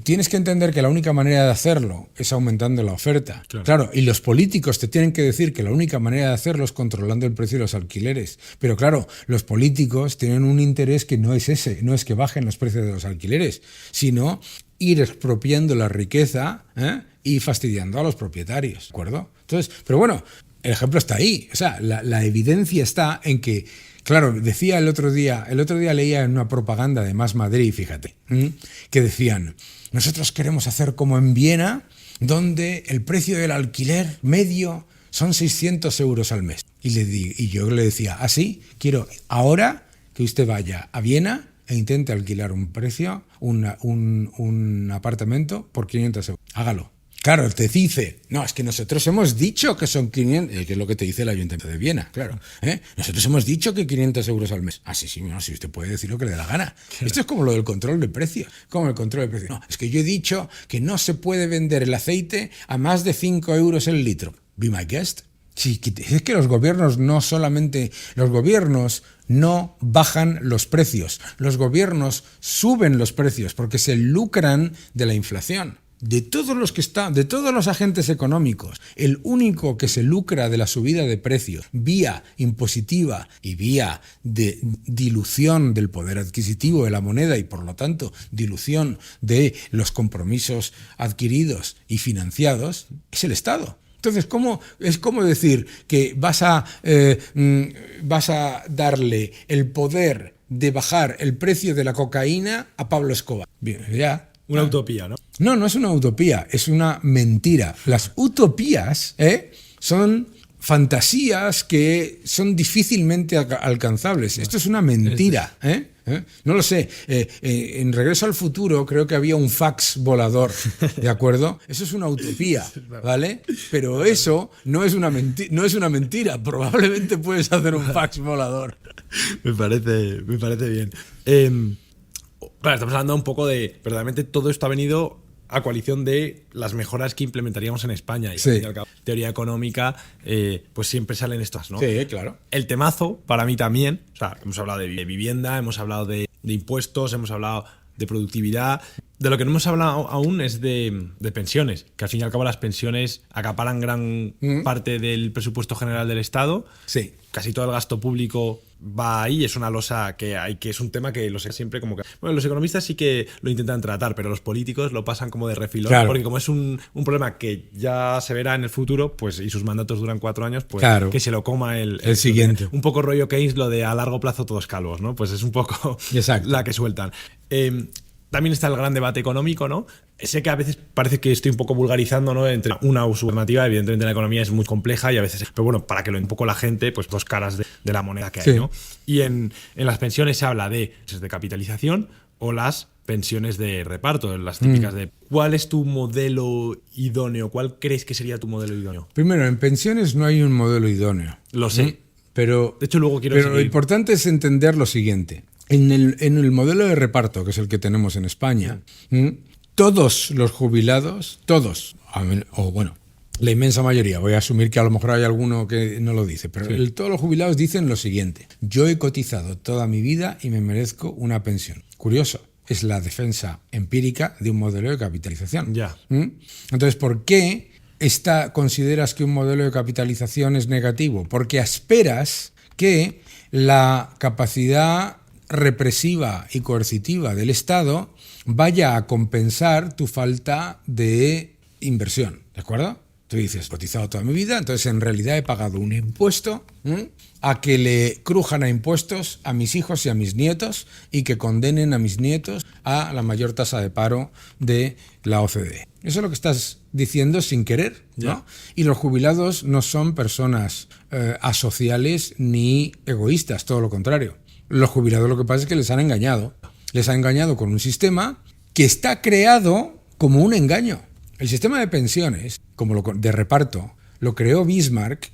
tienes que entender que la única manera de hacerlo es aumentando la oferta. Claro, y los políticos te tienen que decir que la única manera de hacerlo es controlando el precio de los alquileres. Pero claro, los políticos tienen un interés que no es ese, no es que bajen los precios de los alquileres, sino ir expropiando la riqueza, y fastidiando a los propietarios, ¿de acuerdo? Entonces, pero bueno, el ejemplo está ahí. O sea, la evidencia está en que, claro, decía el otro día leía en una propaganda de Más Madrid, fíjate, que decían, nosotros queremos hacer como en Viena, donde el precio del alquiler medio son 600 euros al mes. Y yo le decía, sí, quiero ahora que usted vaya a Viena e intente alquilar un apartamento por 500 euros. Hágalo. Claro, te dice, no, es que nosotros hemos dicho que son 500, que es lo que te dice el Ayuntamiento de Viena, claro. Nosotros hemos dicho que 500 euros al mes. Sí, no, si usted puede decir lo que le dé la gana. Claro. Esto es como lo del control de precios. Como el control de precios. No, es que yo he dicho que no se puede vender el aceite a más de 5 euros el litro. Be my guest. Sí, es que los gobiernos no bajan los precios. Los gobiernos suben los precios porque se lucran de la inflación. De todos los agentes económicos, el único que se lucra de la subida de precios vía impositiva y vía de dilución del poder adquisitivo de la moneda y por lo tanto dilución de los compromisos adquiridos y financiados es el Estado. Entonces, es como decir que vas a darle el poder de bajar el precio de la cocaína a Pablo Escobar? Bien, ya. Una utopía, ¿no? No es una utopía, es una mentira. Las utopías son fantasías que son difícilmente alcanzables. Esto es una mentira. No lo sé. En Regreso al Futuro creo que había un fax volador, ¿de acuerdo? Eso es una utopía, ¿vale? Pero eso no es una mentira. Probablemente puedes hacer un fax volador. Me parece bien. Claro, estamos hablando un poco de, verdaderamente todo esto ha venido a coalición de las mejoras que implementaríamos en España. Y sí. Al fin y al cabo, teoría económica, pues siempre salen estas, ¿no? Sí, claro. El temazo, para mí también, o sea, hemos hablado de vivienda, hemos hablado de impuestos, hemos hablado de productividad. De lo que no hemos hablado aún es de pensiones, que al fin y al cabo las pensiones acaparan gran parte del presupuesto general del Estado. Sí. Casi todo el gasto público va ahí, es una losa que es un tema que siempre como que... Bueno, los economistas sí que lo intentan tratar, pero los políticos lo pasan como de refilón, claro. Porque como es un problema que ya se verá en el futuro, pues y sus mandatos duran 4 años, pues claro. Que se lo coma el siguiente. Un poco rollo Keynes, lo de a largo plazo todos calvos, ¿no? Pues es un poco la que sueltan. También está el gran debate económico, ¿no? Sé que a veces parece que estoy un poco vulgarizando, ¿no? Entre una u su alternativa, evidentemente la economía es muy compleja y a veces... Pero bueno, para que lo entienda un poco la gente, pues dos caras de la moneda que hay, sí. ¿No? Y en las pensiones se habla de capitalización o las pensiones de reparto, las típicas de... ¿Cuál es tu modelo idóneo? ¿Cuál crees que sería tu modelo idóneo? Primero, en pensiones no hay un modelo idóneo. Lo sé. Pero, de hecho, luego quiero pero lo importante es entender lo siguiente. En el modelo de reparto, que es el que tenemos en España, todos los jubilados, la inmensa mayoría, voy a asumir que a lo mejor hay alguno que no lo dice, pero sí. Todos los jubilados dicen lo siguiente: yo he cotizado toda mi vida y me merezco una pensión. Curioso, es la defensa empírica de un modelo de capitalización. Ya. Entonces, ¿por qué consideras que un modelo de capitalización es negativo? Porque esperas que la capacidad represiva y coercitiva del Estado vaya a compensar tu falta de inversión, ¿de acuerdo? Tú dices, he cotizado toda mi vida, entonces en realidad he pagado un impuesto a que le crujan a impuestos a mis hijos y a mis nietos y que condenen a mis nietos a la mayor tasa de paro de la OCDE. Eso es lo que estás diciendo sin querer, ¿no? Ya. Y los jubilados no son personas asociales ni egoístas, todo lo contrario. Los jubilados lo que pasa es que les han engañado. Les han engañado con un sistema que está creado como un engaño. El sistema de pensiones, de reparto, lo creó Bismarck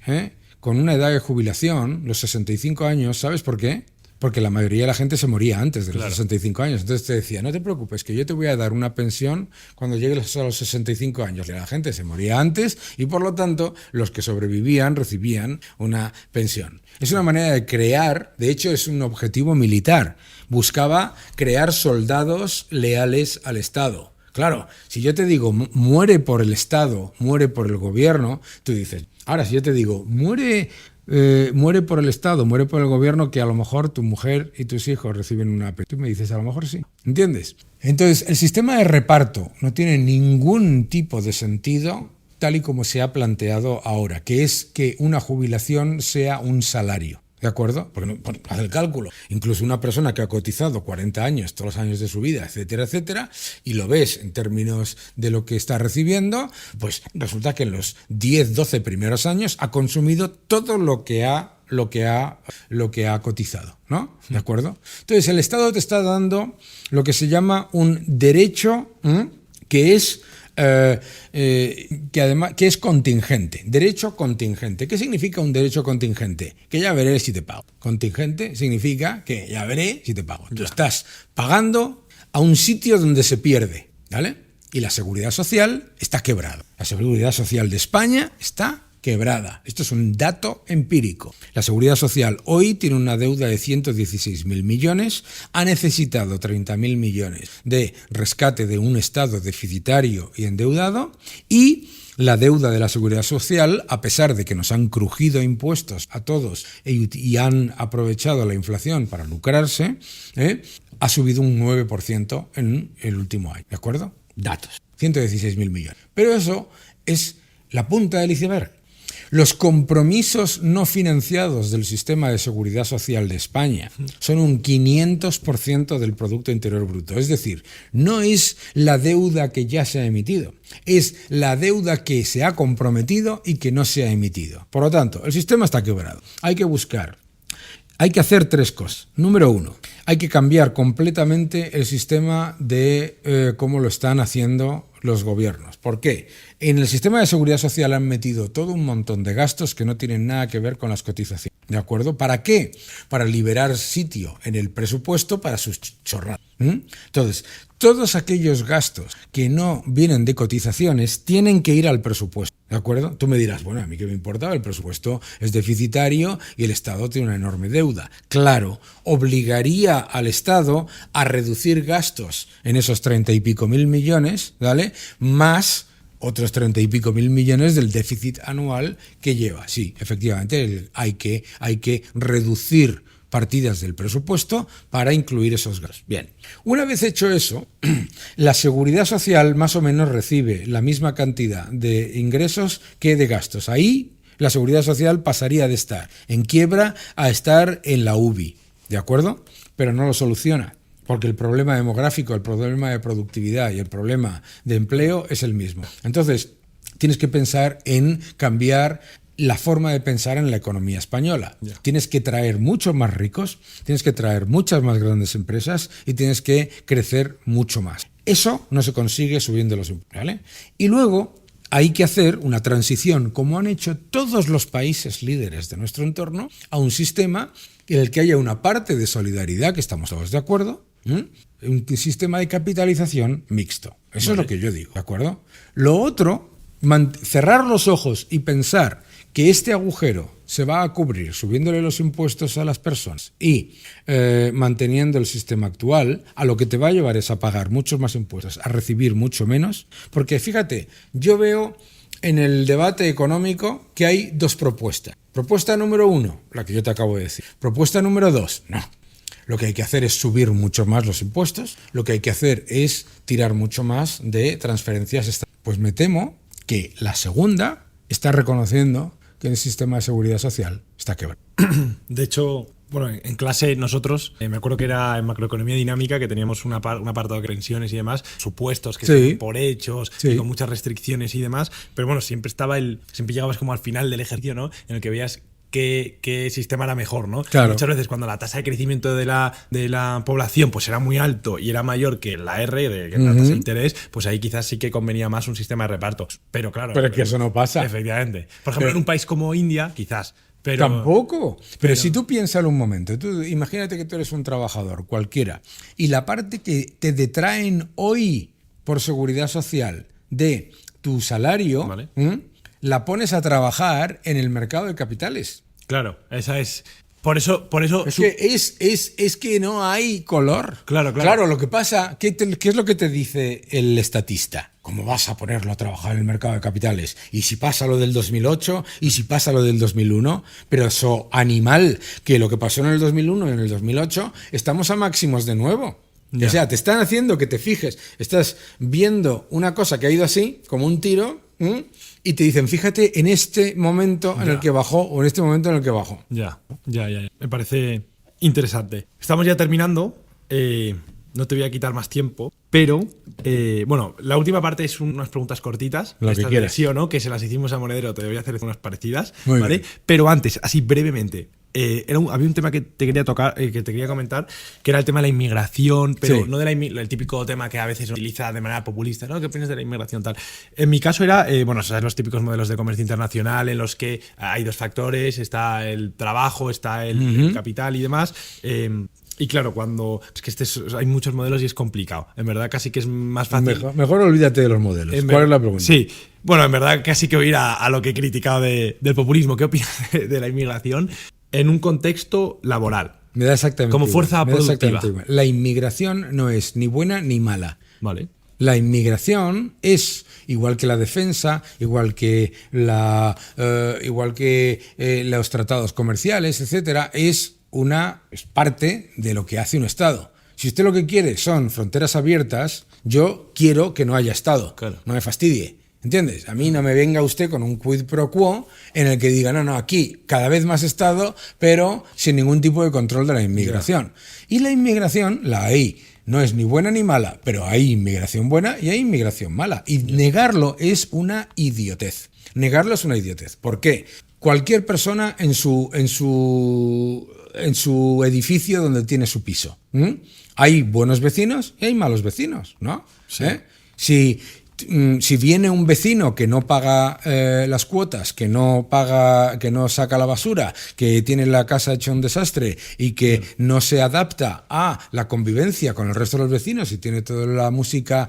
con una edad de jubilación, los 65 años. ¿Sabes por qué? Porque la mayoría de la gente se moría antes de los 65 años. Entonces te decía, no te preocupes, que yo te voy a dar una pensión cuando llegues a los 65 años. Y la gente se moría antes y, por lo tanto, los que sobrevivían recibían una pensión. Es una manera de crear, de hecho es un objetivo militar. Buscaba crear soldados leales al Estado. Claro, si yo te digo, muere por el Estado, muere por el gobierno, tú dices, ahora si yo te digo, muere por el Estado, muere por el gobierno, que a lo mejor tu mujer y tus hijos reciben una pensión. Tú me dices, a lo mejor sí. ¿Entiendes? Entonces, el sistema de reparto no tiene ningún tipo de sentido tal y como se ha planteado ahora, que es que una jubilación sea un salario. ¿De acuerdo? Porque haz el cálculo. Incluso una persona que ha cotizado 40 años, todos los años de su vida, etcétera, etcétera, y lo ves en términos de lo que está recibiendo, pues resulta que en los 10, 12 primeros años ha consumido todo lo que ha cotizado, ¿no? ¿De acuerdo? Entonces, el Estado te está dando lo que se llama un derecho que es que es contingente, derecho contingente. ¿Qué significa un derecho contingente? Que ya veré si te pago. Contingente significa que ya veré si te pago. Tú estás pagando a un sitio donde se pierde, ¿vale? Y la seguridad social está quebrada. La seguridad social de España está quebrada. Esto es un dato empírico. La seguridad social hoy tiene una deuda de 116.000 millones, ha necesitado 30.000 millones de rescate de un Estado deficitario y endeudado, y la deuda de la seguridad social, a pesar de que nos han crujido impuestos a todos y han aprovechado la inflación para lucrarse, ha subido un 9% en el último año. ¿De acuerdo? Datos. 116.000 millones. Pero eso es la punta del iceberg. Los compromisos no financiados del sistema de seguridad social de España son un 500% del Producto Interior Bruto. Es decir, no es la deuda que ya se ha emitido, es la deuda que se ha comprometido y que no se ha emitido. Por lo tanto, el sistema está quebrado. Hay que hacer tres cosas. Número uno, hay que cambiar completamente el sistema de cómo lo están haciendo los gobiernos. ¿Por qué? En el sistema de seguridad social han metido todo un montón de gastos que no tienen nada que ver con las cotizaciones. ¿De acuerdo? ¿Para qué? Para liberar sitio en el presupuesto para sus chorradas. Entonces, todos aquellos gastos que no vienen de cotizaciones tienen que ir al presupuesto. ¿De acuerdo? Tú me dirás, bueno, a mí qué me importa, el presupuesto es deficitario y el Estado tiene una enorme deuda. Claro, obligaría al Estado a reducir gastos en esos 30 y pico mil millones, ¿vale? Más otros 30 y pico mil millones del déficit anual que lleva. Sí, efectivamente, hay que reducir partidas del presupuesto para incluir esos gastos. Bien, una vez hecho eso, la seguridad social más o menos recibe la misma cantidad de ingresos que de gastos. Ahí la seguridad social pasaría de estar en quiebra a estar en la UBI, ¿de acuerdo? Pero no lo soluciona, porque el problema demográfico, el problema de productividad y el problema de empleo es el mismo. Entonces, tienes que pensar en cambiar la forma de pensar en la economía española. Yeah. Tienes que traer muchos más ricos, tienes que traer muchas más grandes empresas y tienes que crecer mucho más. Eso no se consigue subiendo los impuestos, ¿vale? Y luego hay que hacer una transición, como han hecho todos los países líderes de nuestro entorno, a un sistema en el que haya una parte de solidaridad, que estamos todos de acuerdo, un sistema de capitalización mixto. Eso es lo que yo digo, ¿de acuerdo? Lo otro, cerrar los ojos y pensar que este agujero se va a cubrir subiéndole los impuestos a las personas y manteniendo el sistema actual, a lo que te va a llevar es a pagar muchos más impuestos, a recibir mucho menos. Porque fíjate, yo veo en el debate económico que hay dos propuestas. Propuesta número 1, la que yo te acabo de decir. Propuesta número 2, no. Lo que hay que hacer es subir mucho más los impuestos, lo que hay que hacer es tirar mucho más de transferencias estatales. Pues me temo que la segunda está reconociendo que el sistema de seguridad social está quebrado. De hecho, bueno, en clase nosotros, me acuerdo que era en macroeconomía dinámica, que teníamos un apartado de pensiones y demás, supuestos que Sí. son por hechos Sí. y con muchas restricciones y demás, pero bueno, siempre llegabas como al final del ejercicio, ¿no? En el que veías qué sistema era mejor, ¿no? Claro. Muchas veces cuando la tasa de crecimiento de la población pues era muy alto y era mayor que la R, que la tasa de interés, pues ahí quizás sí que convenía más un sistema de reparto. Pero claro. Pero es que eso no pasa. Efectivamente. Por ejemplo, Pero- en un país como India, quizás. Pero, Tampoco. Pero si tú piénsalo un momento, tú imagínate que tú eres un trabajador cualquiera y la parte que te detraen hoy por seguridad social de tu salario, Vale. la pones a trabajar en el mercado de capitales. Claro, esa es. Por eso. Es que es que no hay color. Claro. Claro, lo que pasa, ¿qué es lo que te dice el estatista? ¿Cómo vas a ponerlo a trabajar en el mercado de capitales? ¿Y si pasa lo del 2008? ¿Y si pasa lo del 2001? Pero eso, animal, que lo que pasó en el 2001 y en el 2008, estamos a máximos de nuevo. Ya. O sea, te están haciendo que te fijes. Estás viendo una cosa que ha ido así, como un tiro, y te dicen, fíjate en este momento en el que bajó o en este momento en el que bajó. Ya. Me parece interesante. Estamos ya terminando. No te voy a quitar más tiempo, pero bueno, la última parte es unas preguntas cortitas. Lo que Estas de quieras. sí o no, que se las hicimos a Monedero, te voy a hacer unas parecidas, Muy ¿vale? bien. Pero antes, así brevemente, había un tema que te quería tocar, que te quería comentar, que era el tema de la inmigración, pero Sí. no el típico tema que a veces se utiliza de manera populista, ¿no? ¿Qué opinas de la inmigración tal? En mi caso era, bueno, sabes, los típicos modelos de comercio internacional en los que hay dos factores, está el trabajo, está el capital y demás. Y claro, es que hay muchos modelos y es complicado. En verdad, casi que es más fácil. Mejor olvídate de los modelos. ¿Cuál es la pregunta? Sí. Bueno, en verdad, casi que voy a ir a lo que he criticado del populismo. ¿Qué opinas de la inmigración en un contexto laboral? Me da exactamente Como igual, fuerza me da productiva. exactamente igual. La inmigración no es ni buena ni mala. Vale. La inmigración es igual que la defensa, igual que los tratados comerciales, etcétera, es parte de lo que hace un Estado. Si usted lo que quiere son fronteras abiertas, yo quiero que no haya Estado. Claro. No me fastidie. ¿Entiendes? A mí no me venga usted con un quid pro quo en el que diga, no, aquí cada vez más Estado, pero sin ningún tipo de control de la inmigración. Y la inmigración la hay. No es ni buena ni mala, pero hay inmigración buena y hay inmigración mala. Y negarlo es una idiotez. Negarlo es una idiotez. ¿Por qué? Cualquier persona en su edificio donde tiene su piso. Hay buenos vecinos y hay malos vecinos, ¿no? Sí. Si viene un vecino que no paga las cuotas, que no saca la basura, que tiene la casa hecha un desastre y que no se adapta a la convivencia con el resto de los vecinos y tiene toda la música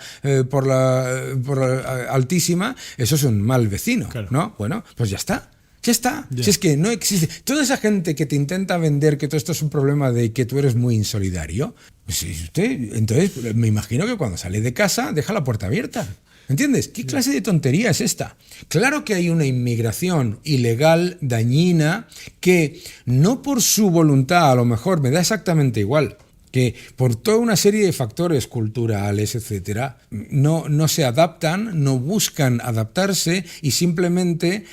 altísima, eso es un mal vecino, Claro. ¿no? Bueno, pues ya está. Ya está. Ya. Si es que no existe. Toda esa gente que te intenta vender que todo esto es un problema de que tú eres muy insolidario, pues entonces me imagino que cuando sale de casa deja la puerta abierta. ¿Entiendes? ¿Qué clase de tontería es esta? Claro que hay una inmigración ilegal, dañina, que no por su voluntad, a lo mejor me da exactamente igual, que por toda una serie de factores culturales, etcétera, no se adaptan, no buscan adaptarse y simplemente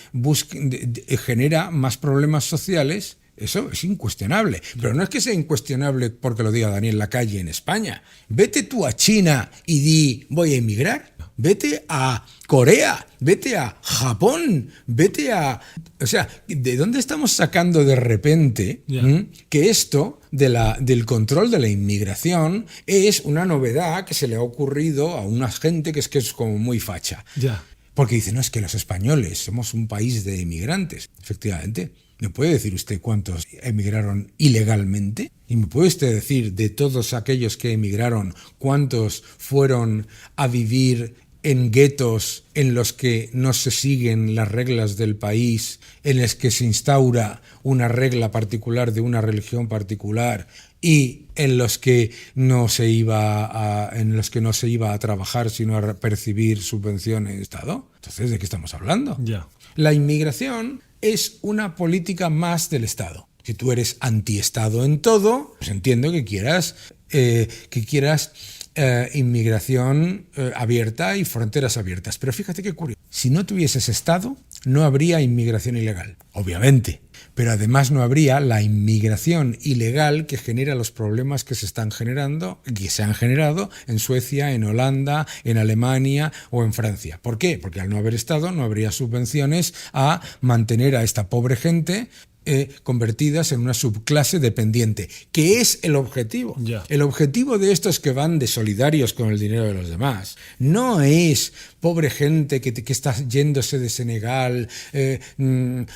genera más problemas sociales. Eso es incuestionable. Pero no es que sea incuestionable porque lo diga Daniel Lacalle en España. Vete tú a China y di, voy a emigrar. Vete a Corea, vete a Japón, vete a... O sea, ¿de dónde estamos sacando de repente que esto del control de la inmigración es una novedad que se le ha ocurrido a una gente que es como muy facha? Ya. Porque dice, no, es que los españoles somos un país de inmigrantes. Efectivamente. ¿Me puede decir usted cuántos emigraron ilegalmente? ¿Y me puede usted decir de todos aquellos que emigraron cuántos fueron a vivir en guetos en los que no se siguen las reglas del país, en los que se instaura una regla particular de una religión particular y en los que no se iba a trabajar sino a percibir subvenciones de Estado? Entonces, ¿de qué estamos hablando? Ya. La inmigración es una política más del Estado. Si tú eres antiestado en todo, pues entiendo que quieras inmigración abierta y fronteras abiertas. Pero fíjate qué curioso. Si no tuvieses Estado, no habría inmigración ilegal, obviamente. Pero además no habría la inmigración ilegal que genera los problemas que se han generado en Suecia, en Holanda, en Alemania o en Francia. ¿Por qué? Porque al no haber Estado no habría subvenciones a mantener a esta pobre gente convertidas en una subclase dependiente, que es el objetivo. Ya. El objetivo de estos que van de solidarios con el dinero de los demás no es pobre gente que está yéndose de Senegal,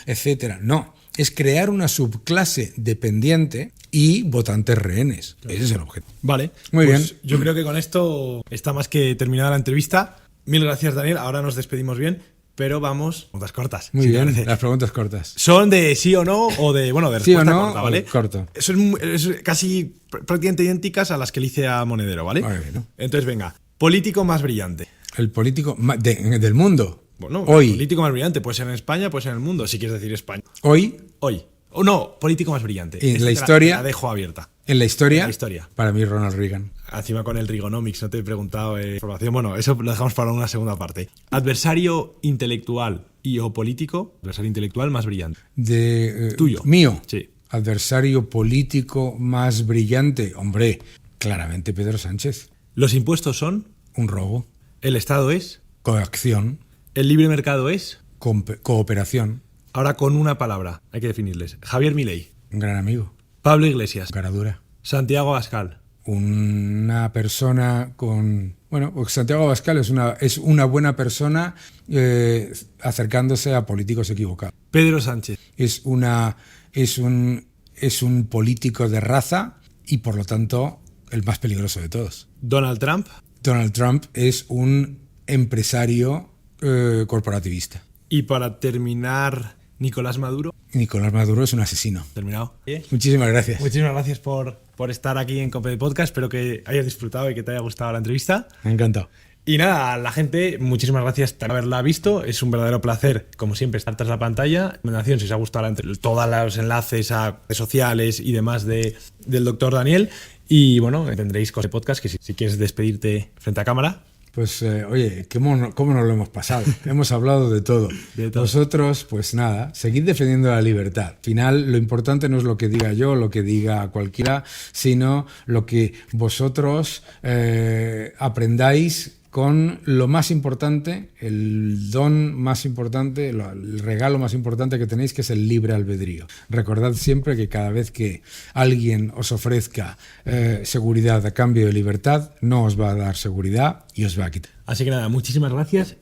etcétera. No, es crear una subclase dependiente y votantes rehenes. Ese es el objetivo. Vale, Muy pues bien. Yo creo que con esto está más que terminada la entrevista. Mil gracias, Daniel. Ahora nos despedimos bien, pero vamos, preguntas cortas. Muy si te bien, parece. las preguntas cortas. Son de sí o no o de Sí o respuesta no, corta, ¿vale? corto. Eso es casi prácticamente idénticas a las que le hice a Monedero, ¿vale? Muy bien, ¿no? Entonces, venga, político más brillante. El político del mundo. Bueno, Hoy. político más brillante, puede ser en España, puede ser en el mundo, si quieres decir España. Hoy, Hoy. O no, político más brillante. En Esta la te historia. La dejo abierta. en la historia, En la historia. para mí Ronald Reagan. Encima con el Rigonomics, no te he preguntado información. Bueno, eso lo dejamos para una segunda parte. Adversario intelectual y o político, adversario intelectual más brillante. Tuyo. Mío. Sí. Adversario político más brillante. Hombre, claramente Pedro Sánchez. Los impuestos son, Un robo. el Estado es, Coacción. el libre mercado es. Cooperación. Ahora con una palabra, hay que definirles. Javier Milei, Un gran amigo. Pablo Iglesias, Cara dura. Santiago Abascal, Una persona con... Bueno, Santiago Abascal es una buena persona acercándose a políticos equivocados. Pedro Sánchez, Es un político de raza y por lo tanto el más peligroso de todos. Donald Trump, Donald Trump es un empresario corporativista. y para terminar, Nicolás Maduro. Nicolás Maduro es un asesino. Terminado. Muchísimas gracias. Muchísimas gracias por estar aquí en Compe Podcast. Espero que hayas disfrutado y que te haya gustado la entrevista. Me ha encantado. Y nada, a la gente, muchísimas gracias por haberla visto. Es un verdadero placer, como siempre, estar tras la pantalla. Recomendación, si os ha gustado todos los enlaces a redes sociales y demás del doctor Daniel. Y bueno, tendréis Compe Podcast, que si quieres despedirte frente a cámara. Pues oye, ¿cómo nos lo hemos pasado? Hemos hablado de todo. De todo. Vosotros, pues nada, seguid defendiendo la libertad. Al final, lo importante no es lo que diga yo, lo que diga cualquiera, sino lo que vosotros aprendáis con lo más importante, el don más importante, el regalo más importante que tenéis, que es el libre albedrío. Recordad siempre que cada vez que alguien os ofrezca seguridad a cambio de libertad, no os va a dar seguridad y os va a quitar. Así que nada, muchísimas gracias